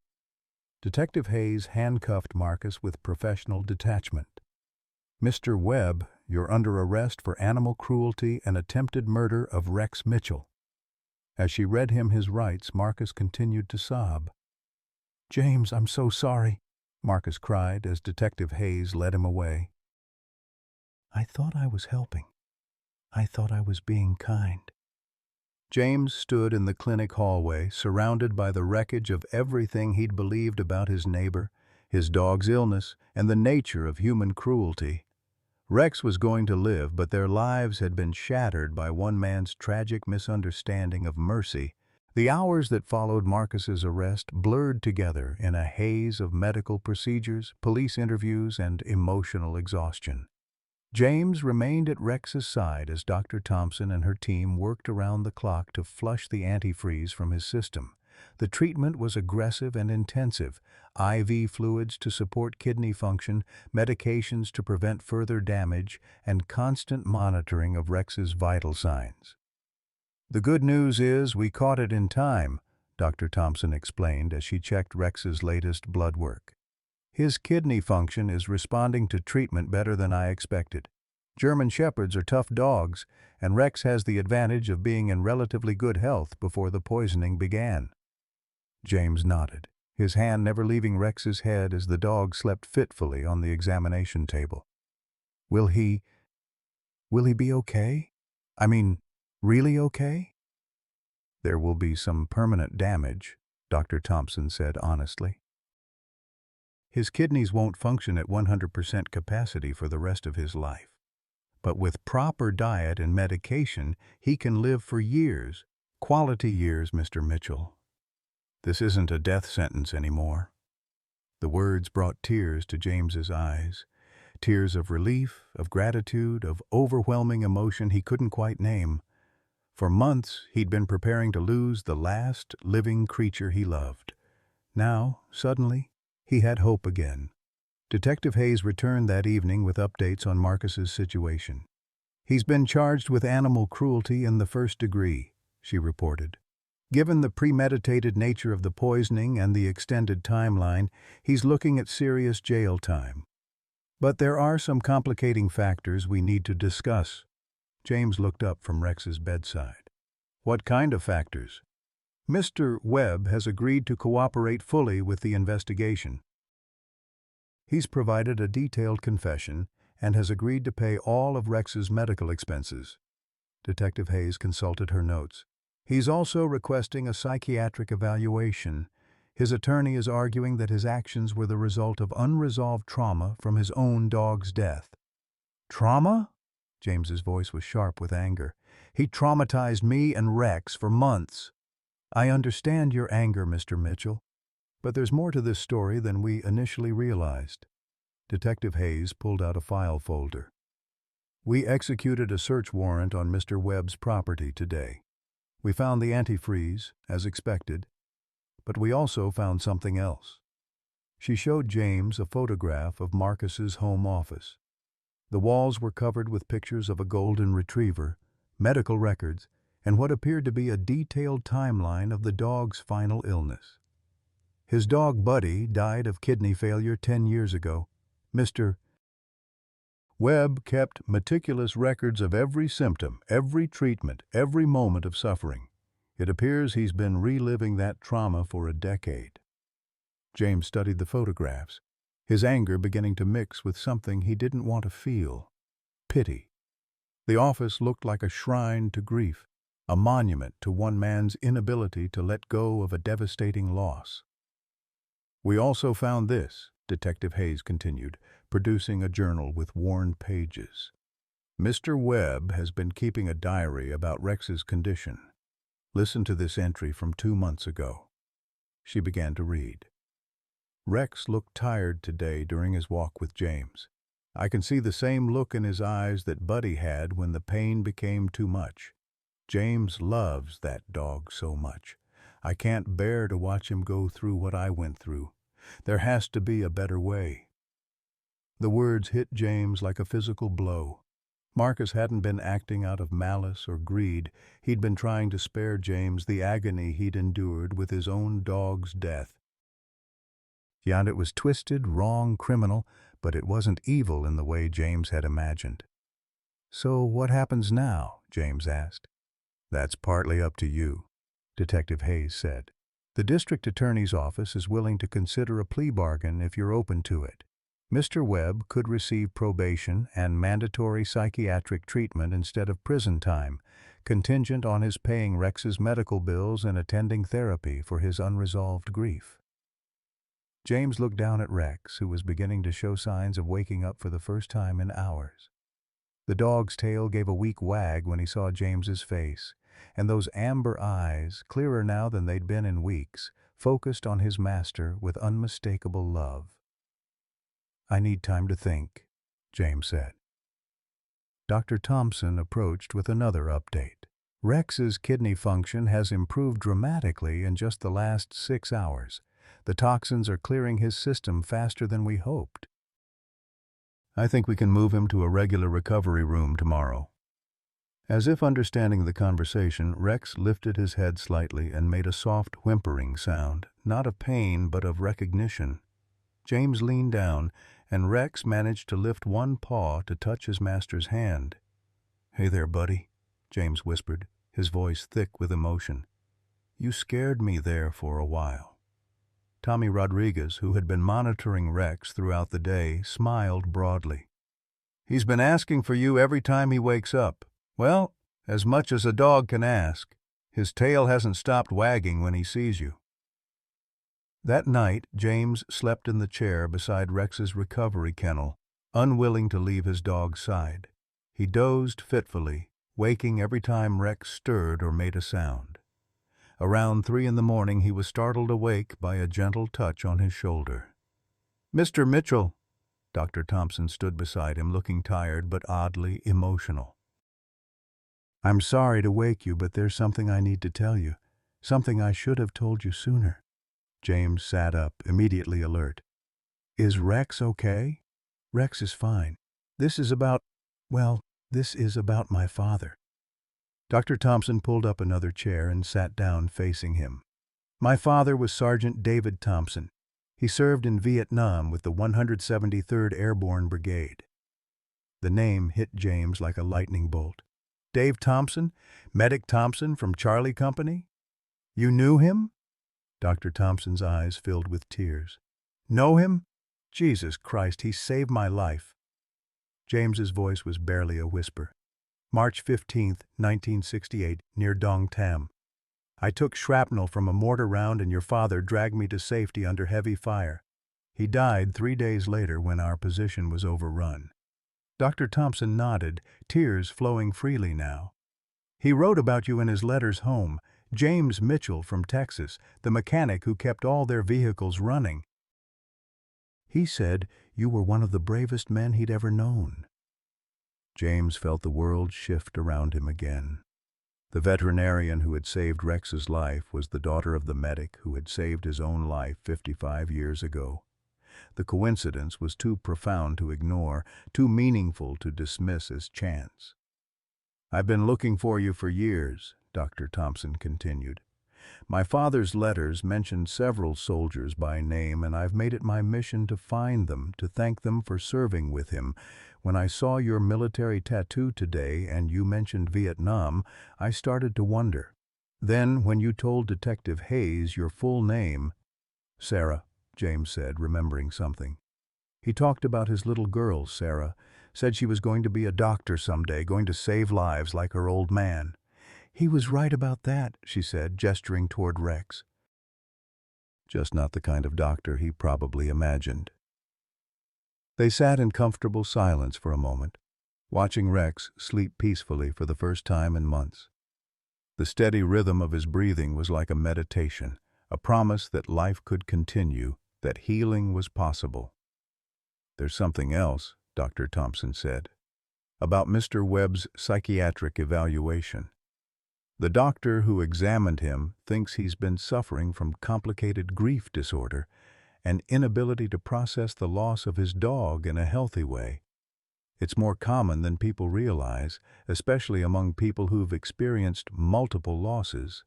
Detective Hayes handcuffed Marcus with professional detachment. Mr. Webb, you're under arrest for animal cruelty and attempted murder of Rex Mitchell. As she read him his rights, Marcus continued to sob. James, I'm so sorry, Marcus cried as Detective Hayes led him away. I thought I was helping. I thought I was being kind. James stood in the clinic hallway, surrounded by the wreckage of everything he'd believed about his neighbor, his dog's illness, and the nature of human cruelty. Rex was going to live, but their lives had been shattered by one man's tragic misunderstanding of mercy. The hours that followed Marcus's arrest blurred together in a haze of medical procedures, police interviews, and emotional exhaustion. James remained at Rex's side as Dr. Thompson and her team worked around the clock to flush the antifreeze from his system. The treatment was aggressive and intensive: IV fluids to support kidney function, medications to prevent further damage, and constant monitoring of Rex's vital signs. "The good news is we caught it in time," Dr. Thompson explained as she checked Rex's latest blood work. "His kidney function is responding to treatment better than I expected. German Shepherds are tough dogs, and Rex has the advantage of being in relatively good health before the poisoning began." James nodded, his hand never leaving Rex's head as the dog slept fitfully on the examination table. Will he be okay? I mean, really okay?" "There will be some permanent damage," Dr. Thompson said honestly. "His kidneys won't function at 100% capacity for the rest of his life. But with proper diet and medication, he can live for years, quality years, Mr. Mitchell. This isn't a death sentence anymore." The words brought tears to James's eyes, tears of relief, of gratitude, of overwhelming emotion he couldn't quite name. For months, he'd been preparing to lose the last living creature he loved. Now, suddenly, he had hope again. Detective Hayes returned that evening with updates on Marcus's situation. "He's been charged with animal cruelty in the first degree," she reported. "Given the premeditated nature of the poisoning and the extended timeline, he's looking at serious jail time. But there are some complicating factors we need to discuss." James looked up from Rex's bedside. "What kind of factors?" "Mr. Webb has agreed to cooperate fully with the investigation. He's provided a detailed confession and has agreed to pay all of Rex's medical expenses." Detective Hayes consulted her notes. "He's also requesting a psychiatric evaluation. His attorney is arguing that his actions were the result of unresolved trauma from his own dog's death." "Trauma?" James's voice was sharp with anger. "He traumatized me and Rex for months." "I understand your anger, Mr. Mitchell, but there's more to this story than we initially realized." Detective Hayes pulled out a file folder. "We executed a search warrant on Mr. Webb's property today. We found the antifreeze, as expected, but we also found something else." She showed James a photograph of Marcus's home office. The walls were covered with pictures of a golden retriever, medical records, and what appeared to be a detailed timeline of the dog's final illness. "His dog Buddy died of kidney failure 10 years ago. Mr. Webb kept meticulous records of every symptom, every treatment, every moment of suffering. It appears he's been reliving that trauma for a decade." James studied the photographs, his anger beginning to mix with something he didn't want to feel: pity. The office looked like a shrine to grief, a monument to one man's inability to let go of a devastating loss. "We also found this," Detective Hayes continued, producing a journal with worn pages. "Mr. Webb has been keeping a diary about Rex's condition. Listen to this entry from 2 months ago." She began to read. "Rex looked tired today during his walk with James. I can see the same look in his eyes that Buddy had when the pain became too much. James loves that dog so much. I can't bear to watch him go through what I went through. There has to be a better way." The words hit James like a physical blow. Marcus hadn't been acting out of malice or greed. He'd been trying to spare James the agony he'd endured with his own dog's death. Yeah, it was twisted, wrong, criminal, but it wasn't evil in the way James had imagined. "So what happens now?" James asked. "That's partly up to you," Detective Hayes said. "The district attorney's office is willing to consider a plea bargain if you're open to it. Mr. Webb could receive probation and mandatory psychiatric treatment instead of prison time, contingent on his paying Rex's medical bills and attending therapy for his unresolved grief." James looked down at Rex, who was beginning to show signs of waking up for the first time in hours. The dog's tail gave a weak wag when he saw James's face, and those amber eyes, clearer now than they'd been in weeks, focused on his master with unmistakable love. "I need time to think," James said. Dr. Thompson approached with another update. Rex's kidney function has improved dramatically in just the last 6 hours. The toxins are clearing his system faster than we hoped. I think we can move him to a regular recovery room tomorrow. As if understanding the conversation, Rex lifted his head slightly and made a soft whimpering sound, not of pain but of recognition. James leaned down, and Rex managed to lift one paw to touch his master's hand. "Hey there, buddy," James whispered, his voice thick with emotion. "You scared me there for a while." Tommy Rodriguez, who had been monitoring Rex throughout the day, smiled broadly. "He's been asking for you every time he wakes up. Well, as much as a dog can ask. His tail hasn't stopped wagging when he sees you." That night, James slept in the chair beside Rex's recovery kennel, unwilling to leave his dog's side. He dozed fitfully, waking every time Rex stirred or made a sound. Around 3 in the morning, he was startled awake by a gentle touch on his shoulder. "Mr. Mitchell." Dr. Thompson stood beside him, looking tired but oddly emotional. "I'm sorry to wake you, but there's something I need to tell you. Something I should have told you sooner." James sat up, immediately alert. "Is Rex okay?" "Rex is fine. This is about my father." Dr. Thompson pulled up another chair and sat down facing him. "My father was Sergeant David Thompson. He served in Vietnam with the 173rd Airborne Brigade." The name hit James like a lightning bolt. "Dave Thompson? Medic Thompson from Charlie Company? You knew him?" Dr. Thompson's eyes filled with tears. "Know him? Jesus Christ, he saved my life." James's voice was barely a whisper. "March 15th, 1968, near Dong Tam. I took shrapnel from a mortar round and your father dragged me to safety under heavy fire. He died 3 days later when our position was overrun." Dr. Thompson nodded, tears flowing freely now. "He wrote about you in his letters home. James Mitchell from Texas, the mechanic who kept all their vehicles running. He said you were one of the bravest men he'd ever known." James felt the world shift around him again. The veterinarian who had saved Rex's life was the daughter of the medic who had saved his own life 55 years ago. The coincidence was too profound to ignore, too meaningful to dismiss as chance. "I've been looking for you for years," Dr. Thompson continued. "My father's letters mentioned several soldiers by name, and I've made it my mission to find them, to thank them for serving with him. When I saw your military tattoo today and you mentioned Vietnam, I started to wonder. Then, when you told Detective Hayes your full name—" "Sarah," James said, remembering something. "He talked about his little girl, Sarah. Said she was going to be a doctor someday, going to save lives like her old man." "He was right about that," she said, gesturing toward Rex. Just not the kind of doctor he probably imagined. They sat in comfortable silence for a moment, watching Rex sleep peacefully for the first time in months. The steady rhythm of his breathing was like a meditation, a promise that life could continue, that healing was possible. "There's something else," Dr. Thompson said, "about Mr. Webb's psychiatric evaluation. The doctor who examined him thinks he's been suffering from complicated grief disorder, an inability to process the loss of his dog in a healthy way. It's more common than people realize, especially among people who've experienced multiple losses."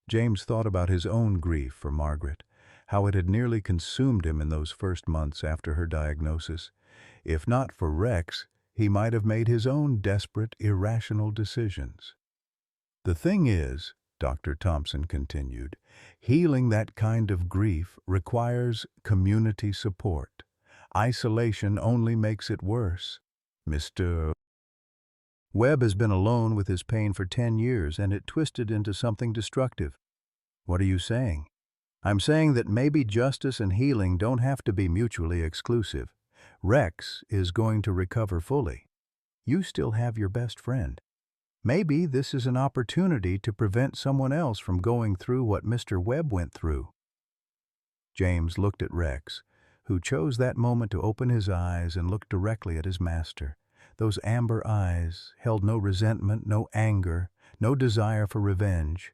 James thought about his own grief for Margaret, how it had nearly consumed him in those first months after her diagnosis. If not for Rex, he might have made his own desperate, irrational decisions. "The thing is," Dr. Thompson continued, "healing that kind of grief requires community support. Isolation only makes it worse. Mr. Webb has been alone with his pain for 10 years, and it twisted into something destructive." "What are you saying?" "I'm saying that maybe justice and healing don't have to be mutually exclusive. Rex is going to recover fully. You still have your best friend. Maybe this is an opportunity to prevent someone else from going through what Mr. Webb went through." James looked at Rex, who chose that moment to open his eyes and look directly at his master. Those amber eyes held no resentment, no anger, no desire for revenge.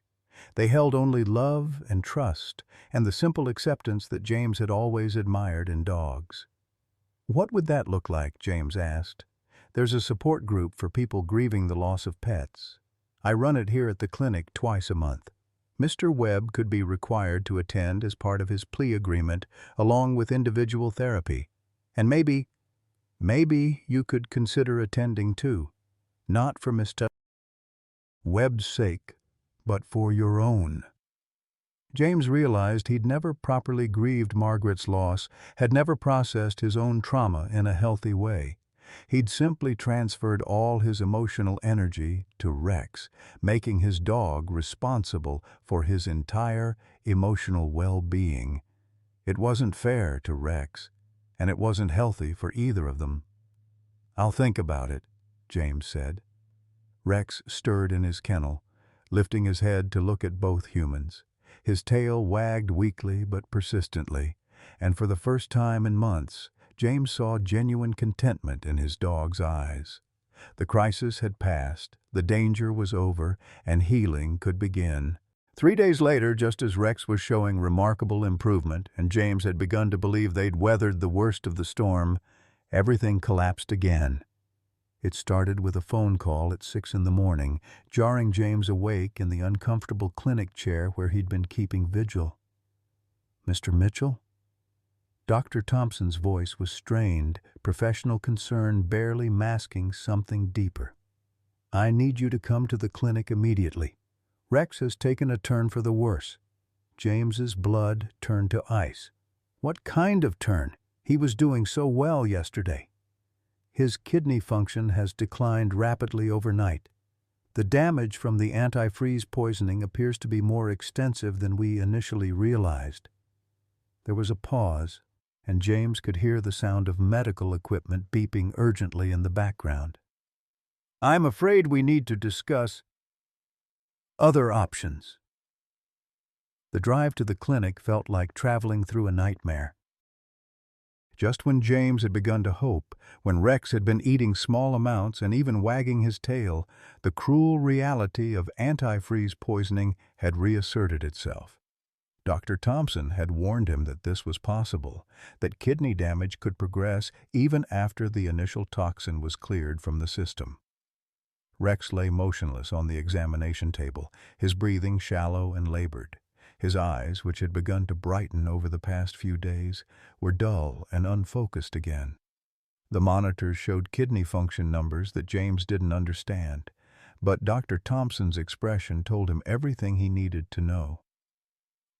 They held only love and trust, and the simple acceptance that James had always admired in dogs. "What would that look like?" James asked. "There's a support group for people grieving the loss of pets. I run it here at the clinic twice a month." Mr. Webb could be required to attend as part of his plea agreement, along with individual therapy. And maybe you could consider attending too. Not for Mr. Webb's sake, but for your own. James realized he'd never properly grieved Margaret's loss, had never processed his own trauma in a healthy way. He'd simply transferred all his emotional energy to Rex, making his dog responsible for his entire emotional well-being. It wasn't fair to Rex, and it wasn't healthy for either of them. "I'll think about it," James said. Rex stirred in his kennel, lifting his head to look at both humans. His tail wagged weakly but persistently, and for the first time in months, James saw genuine contentment in his dog's eyes. The crisis had passed, the danger was over, and healing could begin. 3 days later, just as Rex was showing remarkable improvement and James had begun to believe they'd weathered the worst of the storm, everything collapsed again. It started with a phone call at 6 in the morning, jarring James awake in the uncomfortable clinic chair where he'd been keeping vigil. "Mr. Mitchell?" Dr. Thompson's voice was strained, professional concern barely masking something deeper. "I need you to come to the clinic immediately. Rex has taken a turn for the worse." James's blood turned to ice. What kind of turn? He was doing so well yesterday. "His kidney function has declined rapidly overnight. The damage from the antifreeze poisoning appears to be more extensive than we initially realized." There was a pause, and James could hear the sound of medical equipment beeping urgently in the background. "I'm afraid we need to discuss other options." The drive to the clinic felt like traveling through a nightmare. Just when James had begun to hope, when Rex had been eating small amounts and even wagging his tail, the cruel reality of antifreeze poisoning had reasserted itself. Dr. Thompson had warned him that this was possible, that kidney damage could progress even after the initial toxin was cleared from the system. Rex lay motionless on the examination table, his breathing shallow and labored. His eyes, which had begun to brighten over the past few days, were dull and unfocused again. The monitors showed kidney function numbers that James didn't understand, but Dr. Thompson's expression told him everything he needed to know.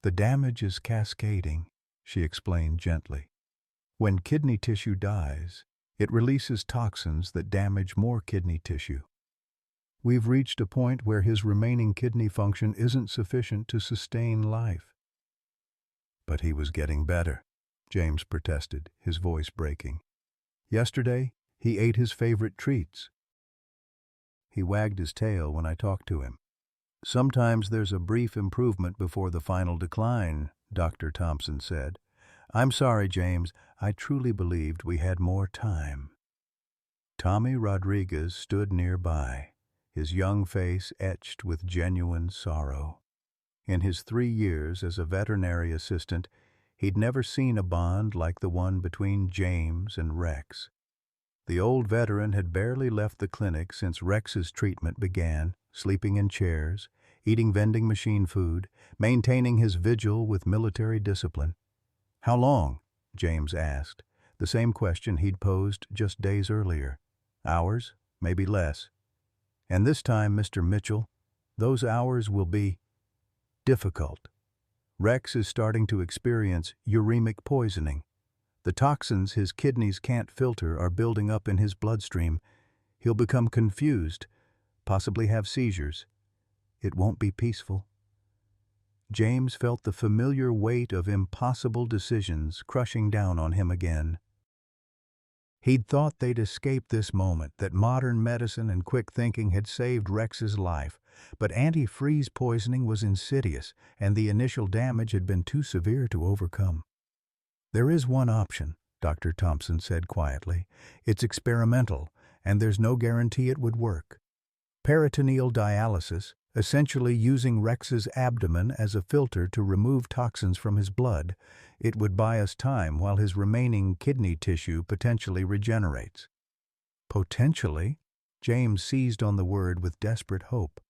"The damage is cascading," she explained gently. "When kidney tissue dies, it releases toxins that damage more kidney tissue. We've reached a point where his remaining kidney function isn't sufficient to sustain life." "But he was getting better," James protested, his voice breaking. "Yesterday, he ate his favorite treats. He wagged his tail when I talked to him." "Sometimes there's a brief improvement before the final decline," Dr. Thompson said. "I'm sorry, James. I truly believed we had more time." Tommy Rodriguez stood nearby, his young face etched with genuine sorrow. In his 3 years as a veterinary assistant, he'd never seen a bond like the one between James and Rex. The old veteran had barely left the clinic since Rex's treatment began, sleeping in chairs, eating vending machine food, maintaining his vigil with military discipline. "How long?" James asked, the same question he'd posed just days earlier. "Hours, maybe less. And this time, Mr. Mitchell, those hours will be difficult. Rex is starting to experience uremic poisoning. The toxins his kidneys can't filter are building up in his bloodstream. He'll become confused, possibly have seizures. It won't be peaceful." James felt the familiar weight of impossible decisions crushing down on him again. He'd thought they'd escape this moment, that modern medicine and quick thinking had saved Rex's life, but antifreeze poisoning was insidious, and the initial damage had been too severe to overcome. "There is one option," Dr. Thompson said quietly. "It's experimental, and there's no guarantee it would work. Peritoneal dialysis, essentially using Rex's abdomen as a filter to remove toxins from his blood, it would buy us time while his remaining kidney tissue potentially regenerates. Potentially? James seized on the word with desperate hope.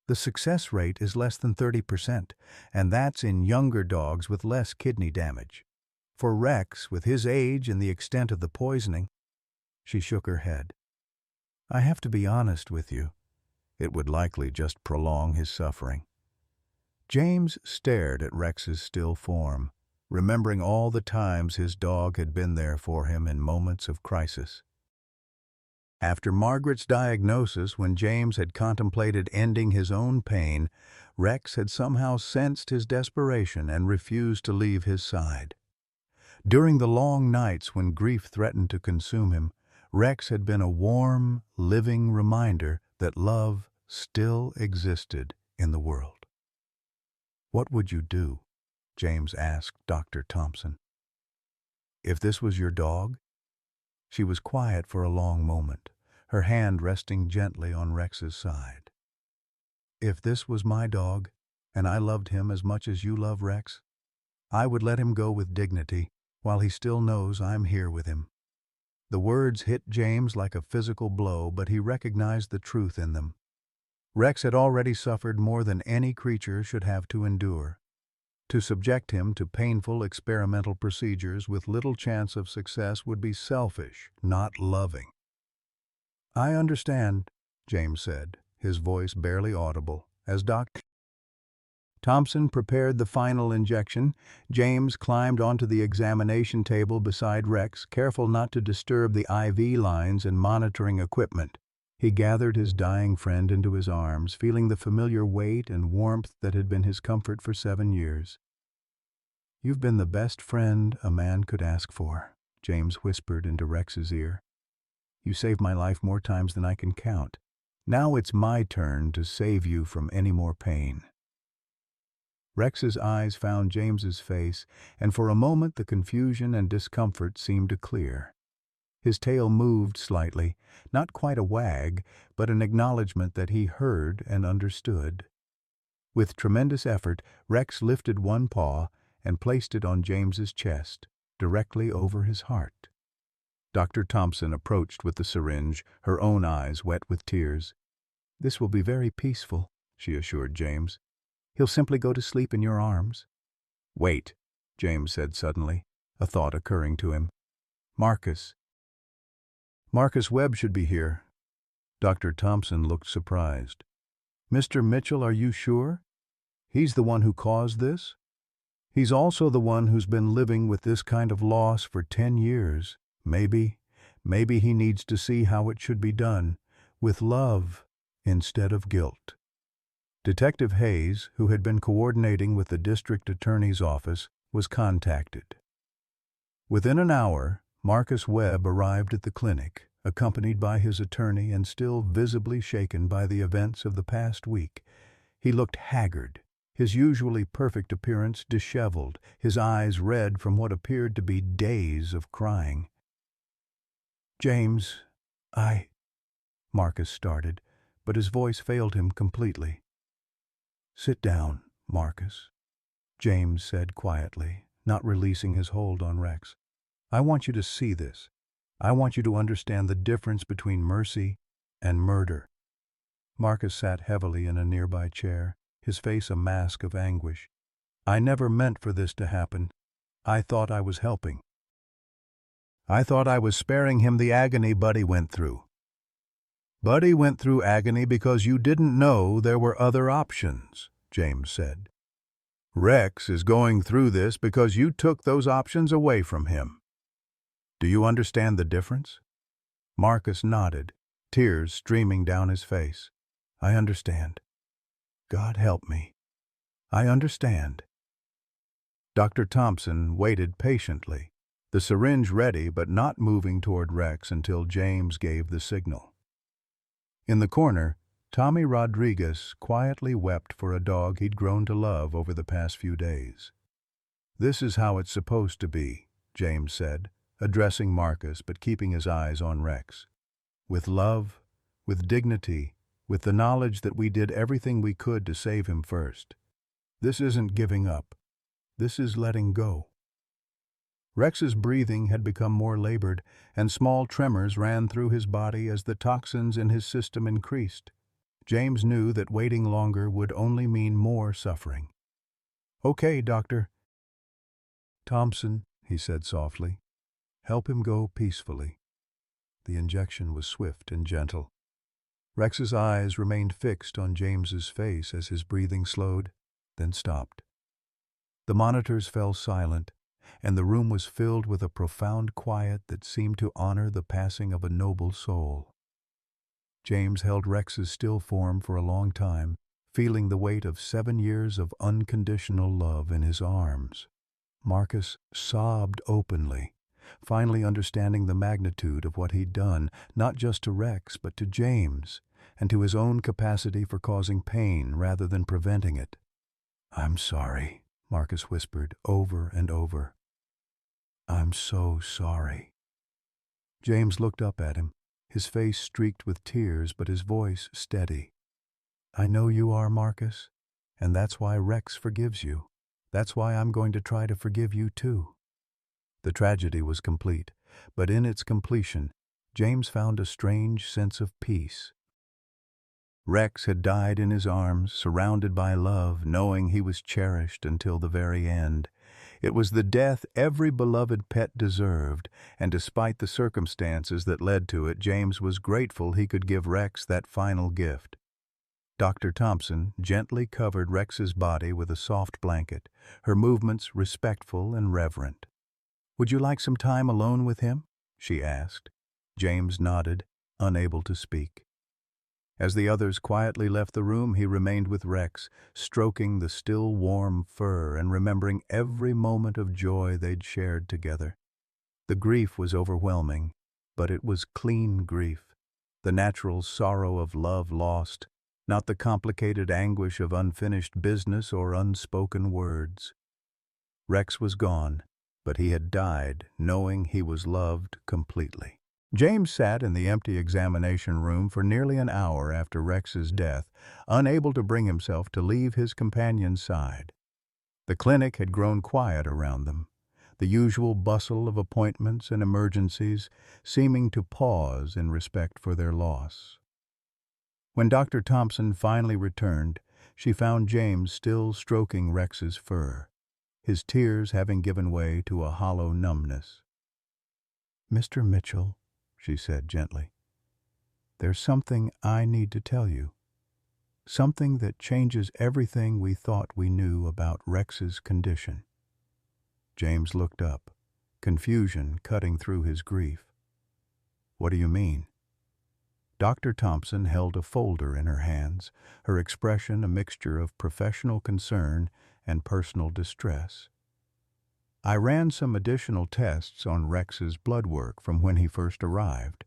The success rate is less than 30%, and that's in younger dogs with less kidney damage. For Rex, with his age and the extent of the poisoning, she shook her head. I have to be honest with you. It would likely just prolong his suffering. James stared at Rex's still form, remembering all the times his dog had been there for him in moments of crisis. After Margaret's diagnosis, when James had contemplated ending his own pain, Rex had somehow sensed his desperation and refused to leave his side. During the long nights when grief threatened to consume him, Rex had been a warm, living reminder that love still existed in the world. What would you do? James asked Dr. Thompson. If this was your dog? She was quiet for a long moment, her hand resting gently on Rex's side. If this was my dog, and I loved him as much as you love Rex, I would let him go with dignity while he still knows I'm here with him. The words hit James like a physical blow, but he recognized the truth in them. Rex had already suffered more than any creature should have to endure. To subject him to painful experimental procedures with little chance of success would be selfish, not loving. I understand, James said, his voice barely audible, as Dr. Thompson prepared the final injection. James climbed onto the examination table beside Rex, careful not to disturb the IV lines and monitoring equipment. He gathered his dying friend into his arms, feeling the familiar weight and warmth that had been his comfort for 7 years. You've been the best friend a man could ask for, James whispered into Rex's ear. You saved my life more times than I can count. Now it's my turn to save you from any more pain. Rex's eyes found James's face, and for a moment the confusion and discomfort seemed to clear. His tail moved slightly, not quite a wag, but an acknowledgement that he heard and understood. With tremendous effort, Rex lifted one paw and placed it on James's chest, directly over his heart. Dr. Thompson approached with the syringe, her own eyes wet with tears. This will be very peaceful, she assured James. He'll simply go to sleep in your arms. Wait, James said suddenly, a thought occurring to him. Marcus Webb should be here. Dr. Thompson looked surprised. Mr. Mitchell, are you sure? He's the one who caused this? He's also the one who's been living with this kind of loss for 10 years. Maybe he needs to see how it should be done, with love instead of guilt. Detective Hayes, who had been coordinating with the district attorney's office, was contacted. Within an hour, Marcus Webb arrived at the clinic, accompanied by his attorney and still visibly shaken by the events of the past week. He looked haggard, his usually perfect appearance disheveled, his eyes red from what appeared to be days of crying. James, Marcus started, but his voice failed him completely. Sit down, Marcus, James said quietly, not releasing his hold on Rex. I want you to see this. I want you to understand the difference between mercy and murder. Marcus sat heavily in a nearby chair, his face a mask of anguish. I never meant for this to happen. I thought I was helping. I thought I was sparing him the agony Buddy went through. Buddy went through agony because you didn't know there were other options, James said. Rex is going through this because you took those options away from him. Do you understand the difference? Marcus nodded, tears streaming down his face. I understand. God help me. I understand. Dr. Thompson waited patiently, the syringe ready but not moving toward Rex until James gave the signal. In the corner, Tommy Rodriguez quietly wept for a dog he'd grown to love over the past few days. This is how it's supposed to be, James said, addressing Marcus but keeping his eyes on Rex. with love, with dignity, with the knowledge that we did everything we could to save him first. This isn't giving up. This is letting go. Rex's breathing had become more labored, and small tremors ran through his body as the toxins in his system increased. James knew that waiting longer would only mean more suffering. "Okay, doctor." "Thompson," he said softly, "help him go peacefully." The injection was swift and gentle. Rex's eyes remained fixed on James's face as his breathing slowed, then stopped. The monitors fell silent, and the room was filled with a profound quiet that seemed to honor the passing of a noble soul. James held Rex's still form for a long time, feeling the weight of 7 years of unconditional love in his arms. Marcus sobbed openly, finally understanding the magnitude of what he'd done, not just to Rex, but to James, and to his own capacity for causing pain rather than preventing it. "I'm sorry," Marcus whispered over and over. "I'm so sorry." James looked up at him, his face streaked with tears but his voice steady. "I know you are, Marcus, and that's why Rex forgives you. That's why I'm going to try to forgive you too." The tragedy was complete, but in its completion, James found a strange sense of peace. Rex had died in his arms, surrounded by love, knowing he was cherished until the very end. It was the death every beloved pet deserved, and despite the circumstances that led to it, James was grateful he could give Rex that final gift. Dr. Thompson gently covered Rex's body with a soft blanket, her movements respectful and reverent. "Would you like some time alone with him?" she asked. James nodded, unable to speak. As the others quietly left the room, he remained with Rex, stroking the still warm fur and remembering every moment of joy they'd shared together. The grief was overwhelming, but it was clean grief, the natural sorrow of love lost, not the complicated anguish of unfinished business or unspoken words. Rex was gone, but he had died knowing he was loved completely. James sat in the empty examination room for nearly an hour after Rex's death, unable to bring himself to leave his companion's side. The clinic had grown quiet around them, the usual bustle of appointments and emergencies seeming to pause in respect for their loss. When Dr. Thompson finally returned, she found James still stroking Rex's fur, his tears having given way to a hollow numbness. "Mr. Mitchell," she said gently, "there's something I need to tell you. Something that changes everything we thought we knew about Rex's condition." James looked up, confusion cutting through his grief. "What do you mean?" Dr. Thompson held a folder in her hands, her expression a mixture of professional concern and personal distress. "I ran some additional tests on Rex's blood work from when he first arrived.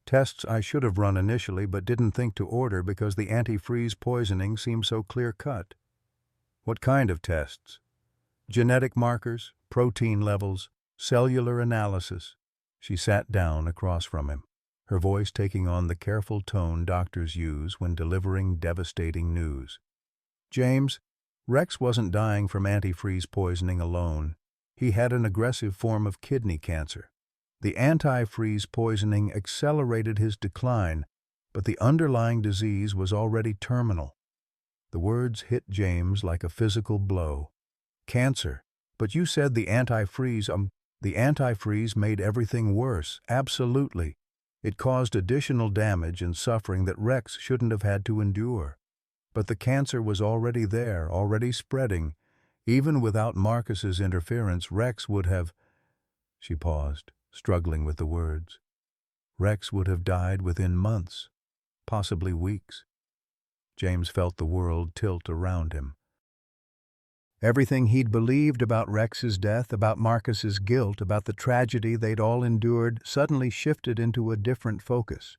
Tests I should have run initially but didn't think to order because the antifreeze poisoning seemed so clear-cut." "What kind of tests?" "Genetic markers, protein levels, cellular analysis." She sat down across from him, her voice taking on the careful tone doctors use when delivering devastating news. "James, Rex wasn't dying from antifreeze poisoning alone. He had an aggressive form of kidney cancer. The antifreeze poisoning accelerated his decline, but the underlying disease was already terminal." The words hit James like a physical blow. "Cancer? But you said the antifreeze made everything worse." "Absolutely. It caused additional damage and suffering that Rex shouldn't have had to endure. But the cancer was already there, already spreading. Even without Marcus's interference, Rex would have—" She paused, struggling with the words. "Rex would have died within months, possibly weeks." James felt the world tilt around him. Everything he'd believed about Rex's death, about Marcus's guilt, about the tragedy they'd all endured, suddenly shifted into a different focus.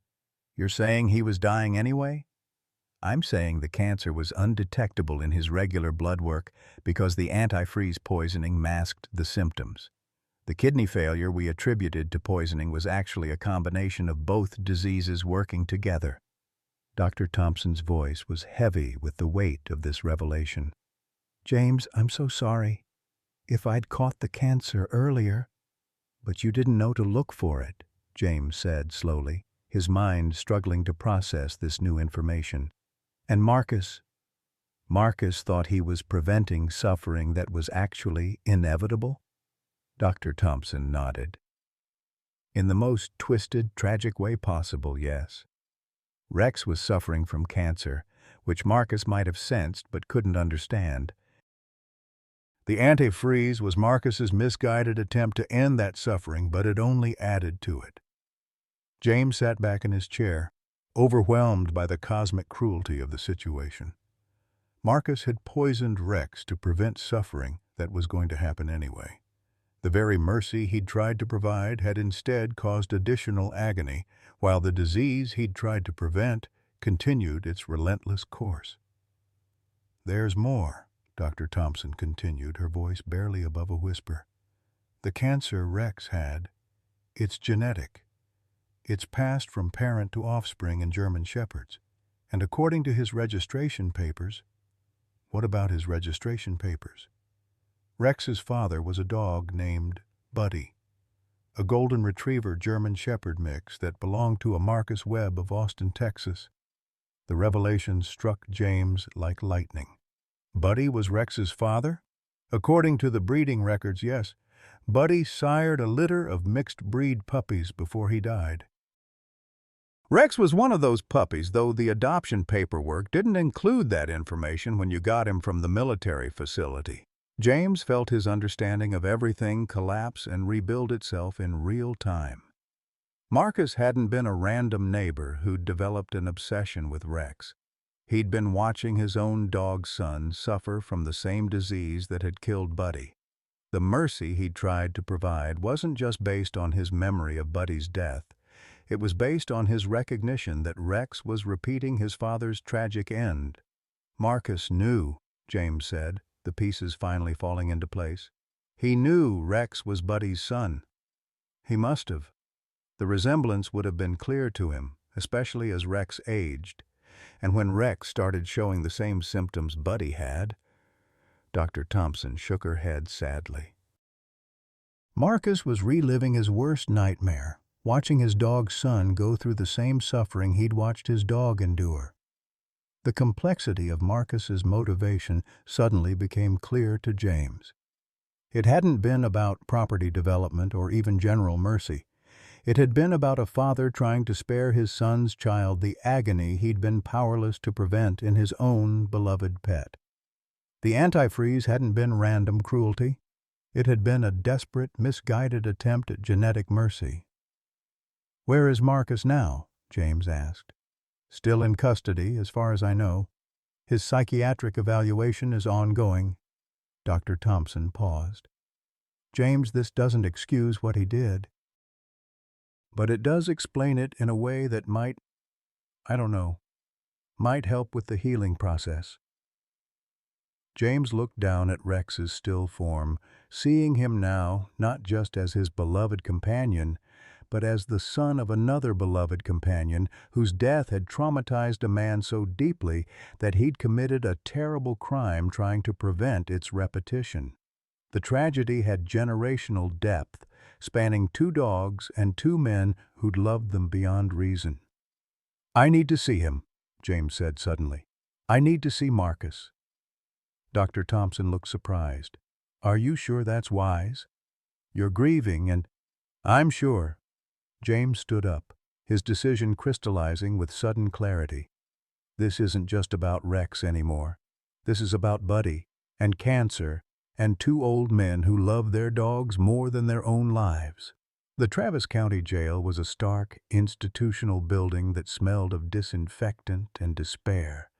"You're saying he was dying anyway?" "I'm saying the cancer was undetectable in his regular blood work because the antifreeze poisoning masked the symptoms. The kidney failure we attributed to poisoning was actually a combination of both diseases working together. Dr. Thompson's voice was heavy with the weight of this revelation. "James, I'm so sorry. If I'd caught the cancer earlier—" "But you didn't know to look for it," James said slowly, his mind struggling to process this new information. "And Marcus thought he was preventing suffering that was actually inevitable?" Dr. Thompson nodded. "In the most twisted, tragic way possible, yes. Rex was suffering from cancer, which Marcus might have sensed but couldn't understand. The antifreeze was Marcus's misguided attempt to end that suffering, but it only added to it." James sat back in his chair, overwhelmed by the cosmic cruelty of the situation. Marcus had poisoned Rex to prevent suffering that was going to happen anyway. The very mercy he'd tried to provide had instead caused additional agony, while the disease he'd tried to prevent continued its relentless course. "There's more," Dr. Thompson continued, her voice barely above a whisper. "The cancer Rex had, it's genetic. It's passed from parent to offspring in German shepherds. And according to his registration papers—" "What about his registration papers?" "Rex's father was a dog named Buddy, a golden retriever German shepherd mix that belonged to a Marcus Webb of Austin, Texas." The revelation struck James like lightning. Buddy was Rex's father? According to the breeding records, yes. Buddy sired a litter of mixed-breed puppies before he died. Rex was one of those puppies, though the adoption paperwork didn't include that information when you got him from the military facility. James felt his understanding of everything collapse and rebuild itself in real time. Marcus hadn't been a random neighbor who'd developed an obsession with Rex. He'd been watching his own dog son suffer from the same disease that had killed Buddy. The mercy he'd tried to provide wasn't just based on his memory of Buddy's death. It was based on his recognition that Rex was repeating his father's tragic end. Marcus knew, James said, the pieces finally falling into place. He knew Rex was Buddy's son. He must have. The resemblance would have been clear to him, especially as Rex aged. And when Rex started showing the same symptoms Buddy had— Dr. Thompson shook her head sadly. Marcus was reliving his worst nightmare, watching his dog's son go through the same suffering he'd watched his dog endure. The complexity of Marcus's motivation suddenly became clear to James. It hadn't been about property development or even general mercy. It had been about a father trying to spare his son's child the agony he'd been powerless to prevent in his own beloved pet. The antifreeze hadn't been random cruelty. It had been a desperate, misguided attempt at genetic mercy. "Where is Marcus now?" James asked. "Still in custody, as far as I know. His psychiatric evaluation is ongoing." Dr. Thompson paused. "James, this doesn't excuse what he did. But it does explain it in a way that might help with the healing process." James looked down at Rex's still form, seeing him now not just as his beloved companion, but as the son of another beloved companion whose death had traumatized a man so deeply that he'd committed a terrible crime trying to prevent its repetition. The tragedy had generational depth, spanning 2 dogs and 2 men who'd loved them beyond reason. "I need to see him," James said suddenly. "I need to see Marcus." Dr. Thompson looked surprised. "Are you sure that's wise? You're grieving and—" "I'm sure." James stood up, his decision crystallizing with sudden clarity. "This isn't just about Rex anymore. This is about Buddy, and cancer, and 2 old men who love their dogs more than their own lives." The Travis County Jail was a stark, institutional building that smelled of disinfectant and despair.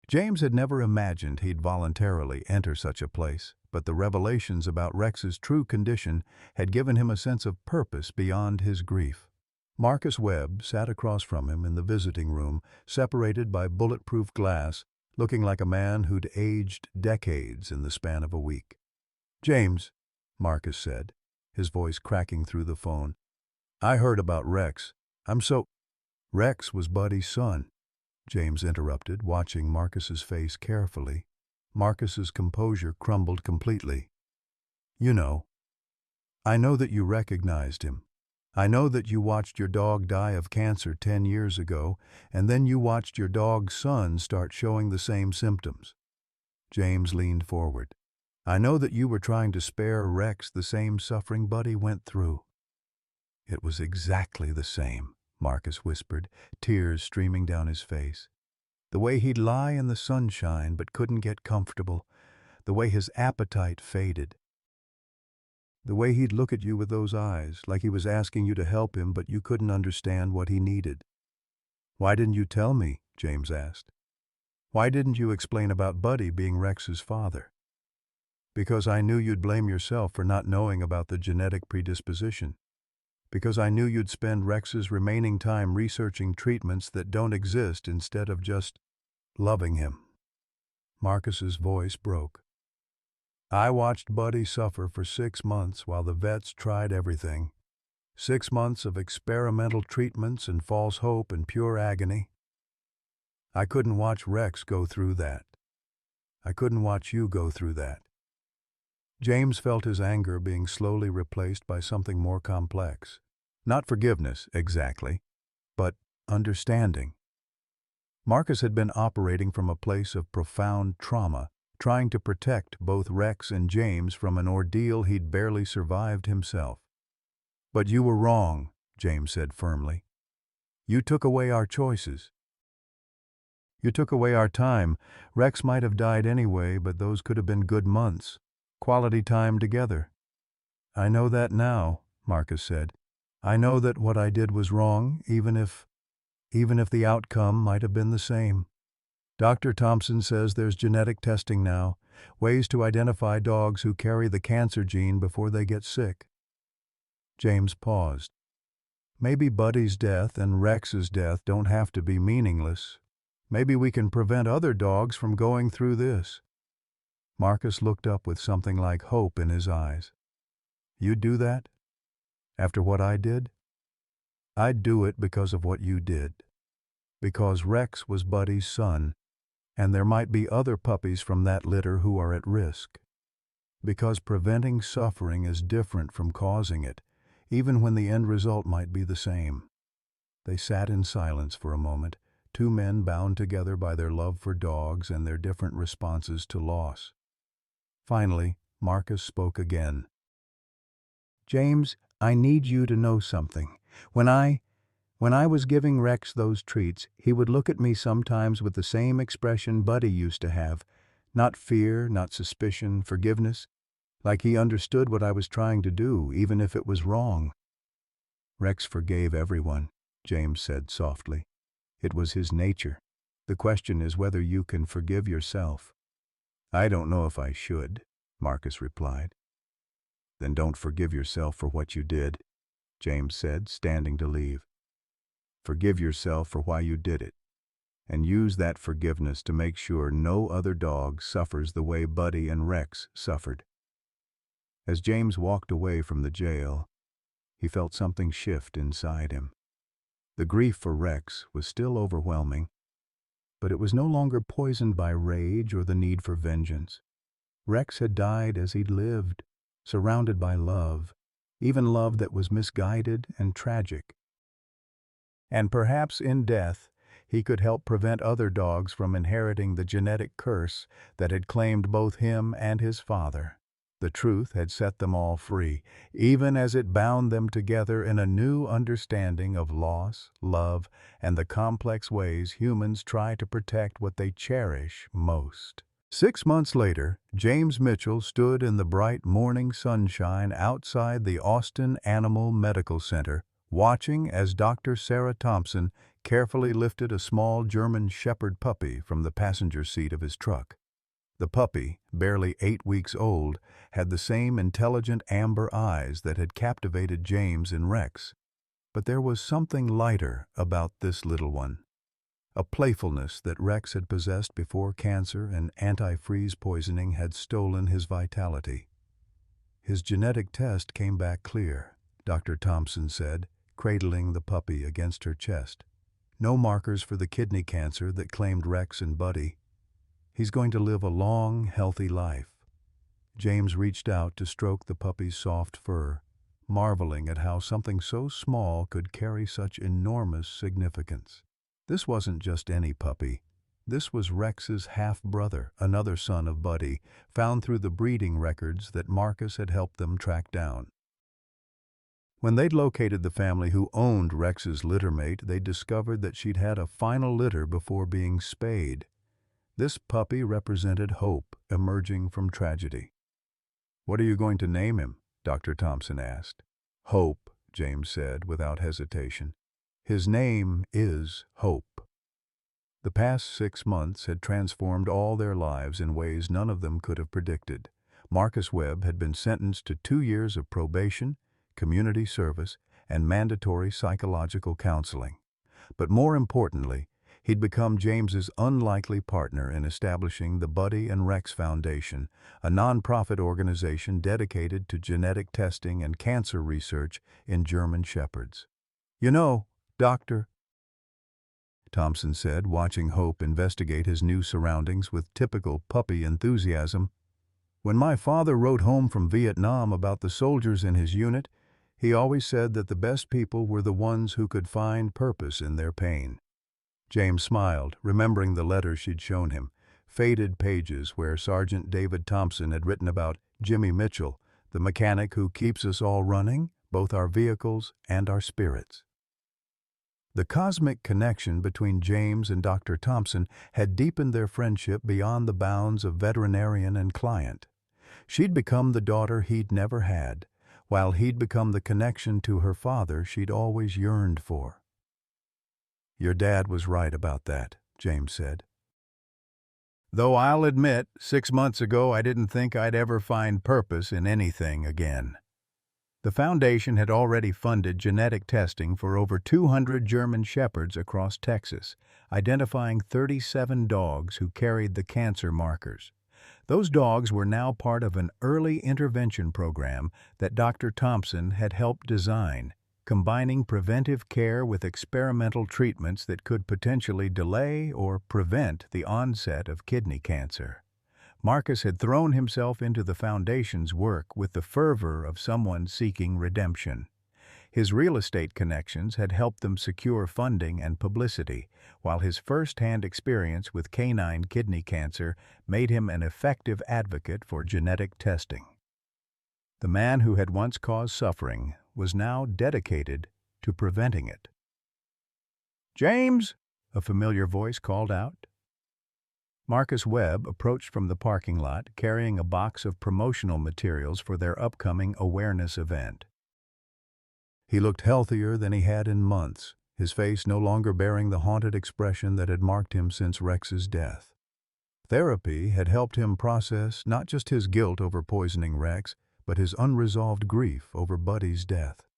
James had never imagined he'd voluntarily enter such a place, but the revelations about Rex's true condition had given him a sense of purpose beyond his grief. Marcus Webb sat across from him in the visiting room, separated by bulletproof glass, looking like a man who'd aged decades in the span of a week. "James," Marcus said, his voice cracking through the phone. "I heard about Rex. I'm so—" "Rex was Buddy's son," James interrupted, watching Marcus's face carefully. Marcus's composure crumbled completely. "You know. I know that you recognized him. I know that you watched your dog die of cancer 10 years ago, and then you watched your dog's son start showing the same symptoms." James leaned forward. "I know that you were trying to spare Rex the same suffering Buddy went through." "It was exactly the same," Marcus whispered, tears streaming down his face. "The way he'd lie in the sunshine but couldn't get comfortable, the way his appetite faded. The way he'd look at you with those eyes, like he was asking you to help him but you couldn't understand what he needed." "Why didn't you tell me?" James asked. "Why didn't you explain about Buddy being Rex's father?" "Because I knew you'd blame yourself for not knowing about the genetic predisposition. Because I knew you'd spend Rex's remaining time researching treatments that don't exist instead of just loving him." Marcus's voice broke. "I watched Buddy suffer for 6 months while the vets tried everything. 6 months of experimental treatments and false hope and pure agony. I couldn't watch Rex go through that. I couldn't watch you go through that." James felt his anger being slowly replaced by something more complex. Not forgiveness, exactly, but understanding. Marcus had been operating from a place of profound trauma, trying to protect both Rex and James from an ordeal he'd barely survived himself. "But you were wrong," James said firmly. "You took away our choices. You took away our time. Rex might have died anyway, but those could have been good months. Quality time together." "I know that now," Marcus said. "I know that what I did was wrong, even if the outcome might have been the same. Dr. Thompson says there's genetic testing now, ways to identify dogs who carry the cancer gene before they get sick." James paused. "Maybe Buddy's death and Rex's death don't have to be meaningless. Maybe we can prevent other dogs from going through this." Marcus looked up with something like hope in his eyes. "You'd do that? After what I did?" "I'd do it because of what you did. Because Rex was Buddy's son, and there might be other puppies from that litter who are at risk. Because preventing suffering is different from causing it, even when the end result might be the same." They sat in silence for a moment, two men bound together by their love for dogs and their different responses to loss. Finally, Marcus spoke again. "James, I need you to know something. When I was giving Rex those treats, he would look at me sometimes with the same expression Buddy used to have. Not fear, not suspicion, forgiveness. Like he understood what I was trying to do, even if it was wrong." "Rex forgave everyone," James said softly. "It was his nature. The question is whether you can forgive yourself." "I don't know if I should," Marcus replied. "Then don't forgive yourself for what you did," James said, standing to leave. "Forgive yourself for why you did it, and use that forgiveness to make sure no other dog suffers the way Buddy and Rex suffered." As James walked away from the jail, he felt something shift inside him. The grief for Rex was still overwhelming, but it was no longer poisoned by rage or the need for vengeance. Rex had died as he'd lived, surrounded by love, even love that was misguided and tragic. And perhaps in death, he could help prevent other dogs from inheriting the genetic curse that had claimed both him and his father. The truth had set them all free, even as it bound them together in a new understanding of loss, love, and the complex ways humans try to protect what they cherish most. 6 months later, James Mitchell stood in the bright morning sunshine outside the Austin Animal Medical Center, watching as Dr. Sarah Thompson carefully lifted a small German Shepherd puppy from the passenger seat of his truck. The puppy, barely 8 weeks old, had the same intelligent amber eyes that had captivated James and Rex. But there was something lighter about this little one. A playfulness that Rex had possessed before cancer and antifreeze poisoning had stolen his vitality. His genetic test came back clear, Dr. Thompson said, cradling the puppy against her chest. No markers for the kidney cancer that claimed Rex and Buddy. He's going to live a long, healthy life. James reached out to stroke the puppy's soft fur, marveling at how something so small could carry such enormous significance. This wasn't just any puppy. This was Rex's half-brother, another son of Buddy, found through the breeding records that Marcus had helped them track down. When they'd located the family who owned Rex's littermate, they discovered that she'd had a final litter before being spayed. This puppy represented hope emerging from tragedy. "What are you going to name him?" Dr. Thompson asked. "Hope," James said without hesitation. "His name is Hope." The past 6 months had transformed all their lives in ways none of them could have predicted. Marcus Webb had been sentenced to 2 years of probation, community service, and mandatory psychological counseling. But more importantly, he'd become James's unlikely partner in establishing the Buddy and Rex Foundation, a nonprofit organization dedicated to genetic testing and cancer research in German Shepherds. "You know, Doctor," Thompson said, watching Hope investigate his new surroundings with typical puppy enthusiasm, "when my father wrote home from Vietnam about the soldiers in his unit, he always said that the best people were the ones who could find purpose in their pain." James smiled, remembering the letter she'd shown him, faded pages where Sergeant David Thompson had written about Jimmy Mitchell, the mechanic who keeps us all running, both our vehicles and our spirits. The cosmic connection between James and Dr. Thompson had deepened their friendship beyond the bounds of veterinarian and client. She'd become the daughter he'd never had, while he'd become the connection to her father she'd always yearned for. "Your dad was right about that," James said. "Though I'll admit, 6 months ago I didn't think I'd ever find purpose in anything again." The foundation had already funded genetic testing for over 200 German Shepherds across Texas, identifying 37 dogs who carried the cancer markers. Those dogs were now part of an early intervention program that Dr. Thompson had helped design, combining preventive care with experimental treatments that could potentially delay or prevent the onset of kidney cancer. Marcus had thrown himself into the Foundation's work with the fervor of someone seeking redemption. His real estate connections had helped them secure funding and publicity, while his first-hand experience with canine kidney cancer made him an effective advocate for genetic testing. The man who had once caused suffering was now dedicated to preventing it. "James!" a familiar voice called out. Marcus Webb approached from the parking lot, carrying a box of promotional materials for their upcoming awareness event. He looked healthier than he had in months, his face no longer bearing the haunted expression that had marked him since Rex's death. Therapy had helped him process not just his guilt over poisoning Rex, but his unresolved grief over Buddy's death.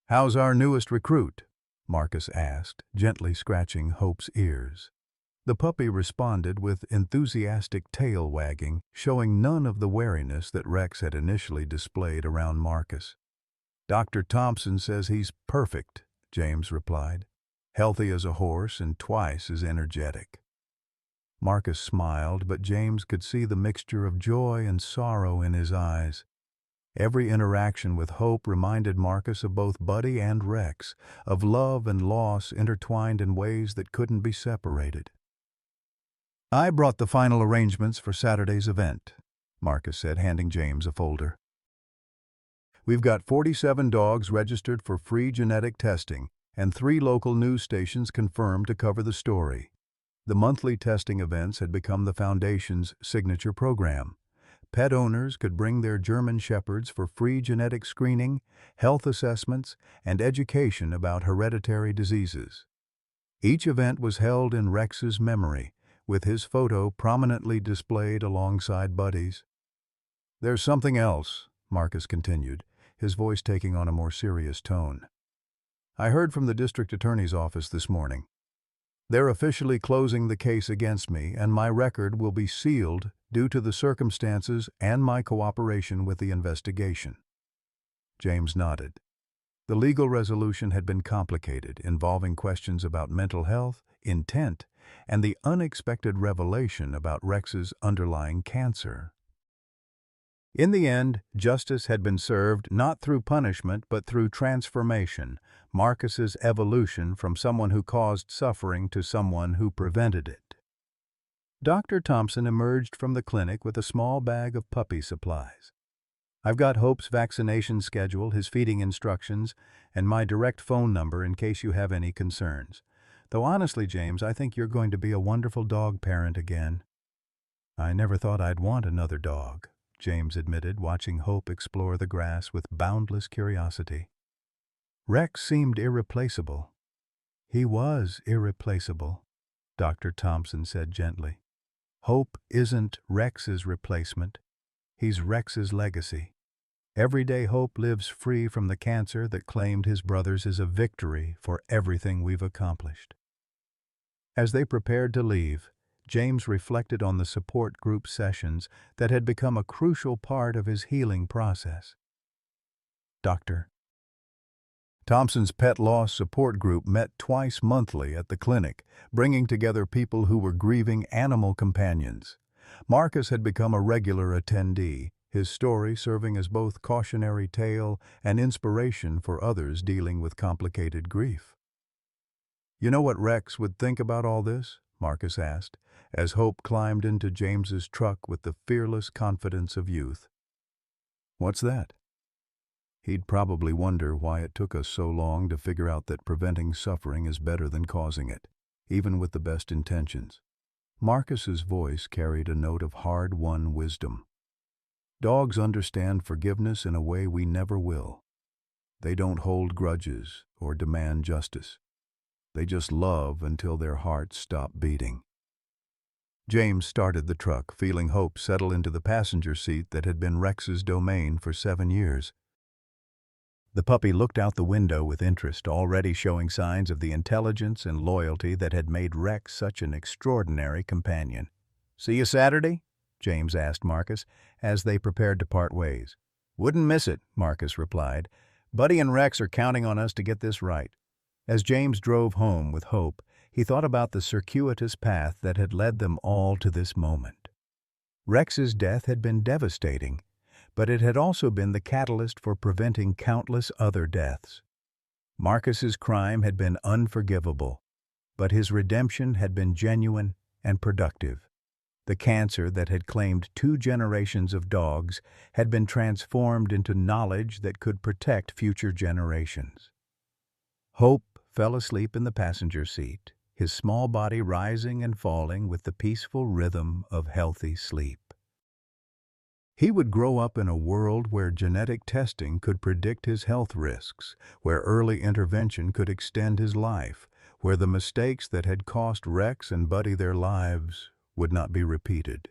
"How's our newest recruit?" Marcus asked, gently scratching Hope's ears. The puppy responded with enthusiastic tail wagging, showing none of the wariness that Rex had initially displayed around Marcus. "Dr. Thompson says he's perfect," James replied. "Healthy as a horse and twice as energetic." Marcus smiled, but James could see the mixture of joy and sorrow in his eyes. Every interaction with Hope reminded Marcus of both Buddy and Rex, of love and loss intertwined in ways that couldn't be separated. "I brought the final arrangements for Saturday's event," Marcus said, handing James a folder. "We've got 47 dogs registered for free genetic testing, and 3 local news stations confirmed to cover the story." The monthly testing events had become the Foundation's signature program. Pet owners could bring their German Shepherds for free genetic screening, health assessments, and education about hereditary diseases. Each event was held in Rex's memory, with his photo prominently displayed alongside Buddy's. "There's something else," Marcus continued, his voice taking on a more serious tone. "I heard from the district attorney's office this morning. They're officially closing the case against me, and my record will be sealed due to the circumstances and my cooperation with the investigation." James nodded. The legal resolution had been complicated, involving questions about mental health, intent, and the unexpected revelation about Rex's underlying cancer. In the end, justice had been served not through punishment but through transformation, Marcus's evolution from someone who caused suffering to someone who prevented it. Dr. Thompson emerged from the clinic with a small bag of puppy supplies. "I've got Hope's vaccination schedule, his feeding instructions, and my direct phone number in case you have any concerns. Though honestly, James, I think you're going to be a wonderful dog parent again." "I never thought I'd want another dog," James admitted, watching Hope explore the grass with boundless curiosity. Rex seemed irreplaceable. "He was irreplaceable," Dr. Thompson said gently. "Hope isn't Rex's replacement. He's Rex's legacy. Every day Hope lives free from the cancer that claimed his brothers is a victory for everything we've accomplished." As they prepared to leave, James reflected on the support group sessions that had become a crucial part of his healing process. Dr. Thompson's pet loss support group met twice monthly at the clinic, bringing together people who were grieving animal companions. Marcus had become a regular attendee, his story serving as both cautionary tale and inspiration for others dealing with complicated grief. "You know what Rex would think about all this?" Marcus asked, as Hope climbed into James's truck with the fearless confidence of youth. "What's that?" "He'd probably wonder why it took us so long to figure out that preventing suffering is better than causing it, even with the best intentions." Marcus's voice carried a note of hard-won wisdom. "Dogs understand forgiveness in a way we never will. They don't hold grudges or demand justice. They just love until their hearts stop beating." James started the truck, feeling Hope settle into the passenger seat that had been Rex's domain for 7 years. The puppy looked out the window with interest, already showing signs of the intelligence and loyalty that had made Rex such an extraordinary companion. "See you Saturday?" James asked Marcus, as they prepared to part ways. "Wouldn't miss it," Marcus replied. "Buddy and Rex are counting on us to get this right." As James drove home with Hope, he thought about the circuitous path that had led them all to this moment. Rex's death had been devastating, but it had also been the catalyst for preventing countless other deaths. Marcus's crime had been unforgivable, but his redemption had been genuine and productive. The cancer that had claimed 2 generations of dogs had been transformed into knowledge that could protect future generations. Hope fell asleep in the passenger seat, his small body rising and falling with the peaceful rhythm of healthy sleep. He would grow up in a world where genetic testing could predict his health risks, where early intervention could extend his life, where the mistakes that had cost Rex and Buddy their lives would not be repeated.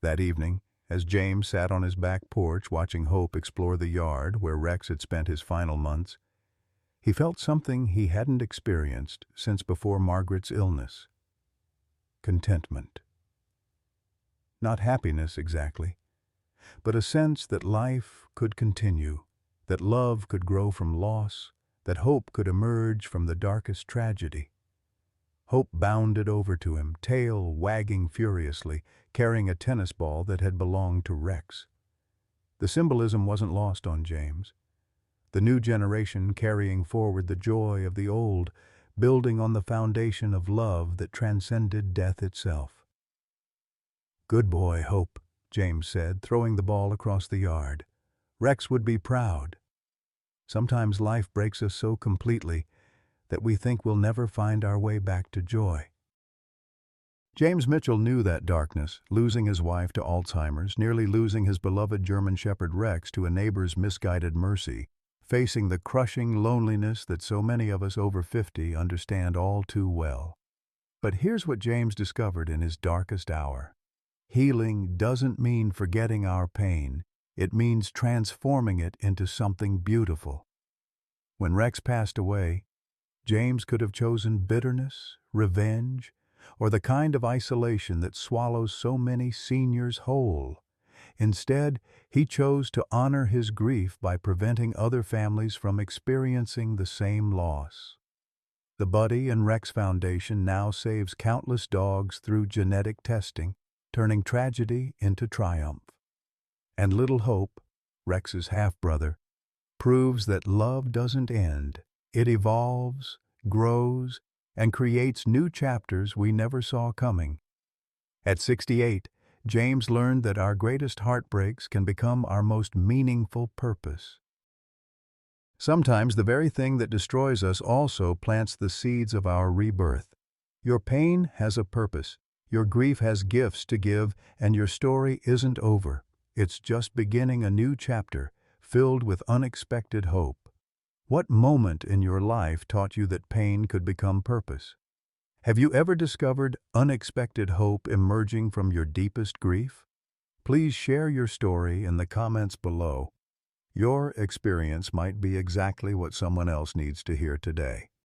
That evening, as James sat on his back porch watching Hope explore the yard where Rex had spent his final months, he felt something he hadn't experienced since before Margaret's illness. Contentment. Not happiness exactly, but a sense that life could continue, that love could grow from loss, that hope could emerge from the darkest tragedy. Hope bounded over to him, tail wagging furiously, carrying a tennis ball that had belonged to Rex. The symbolism wasn't lost on James. The new generation carrying forward the joy of the old, building on the foundation of love that transcended death itself. "Good boy, Hope," James said, throwing the ball across the yard. "Rex would be proud. Sometimes life breaks us so completely that we think we'll never find our way back to joy." James Mitchell knew that darkness, losing his wife to Alzheimer's, nearly losing his beloved German Shepherd Rex to a neighbor's misguided mercy, facing the crushing loneliness that so many of us over 50 understand all too well. But here's what James discovered in his darkest hour. Healing doesn't mean forgetting our pain. It means transforming it into something beautiful. When Rex passed away, James could have chosen bitterness, revenge, or the kind of isolation that swallows so many seniors whole. Instead, he chose to honor his grief by preventing other families from experiencing the same loss. The Buddy and Rex Foundation now saves countless dogs through genetic testing, turning tragedy into triumph. And Little Hope, Rex's half-brother, proves that love doesn't end. It evolves, grows, and creates new chapters we never saw coming. At 68, James learned that our greatest heartbreaks can become our most meaningful purpose. Sometimes the very thing that destroys us also plants the seeds of our rebirth. Your pain has a purpose, your grief has gifts to give, and your story isn't over. It's just beginning a new chapter, filled with unexpected hope. What moment in your life taught you that pain could become purpose? Have you ever discovered unexpected hope emerging from your deepest grief? Please share your story in the comments below. Your experience might be exactly what someone else needs to hear today.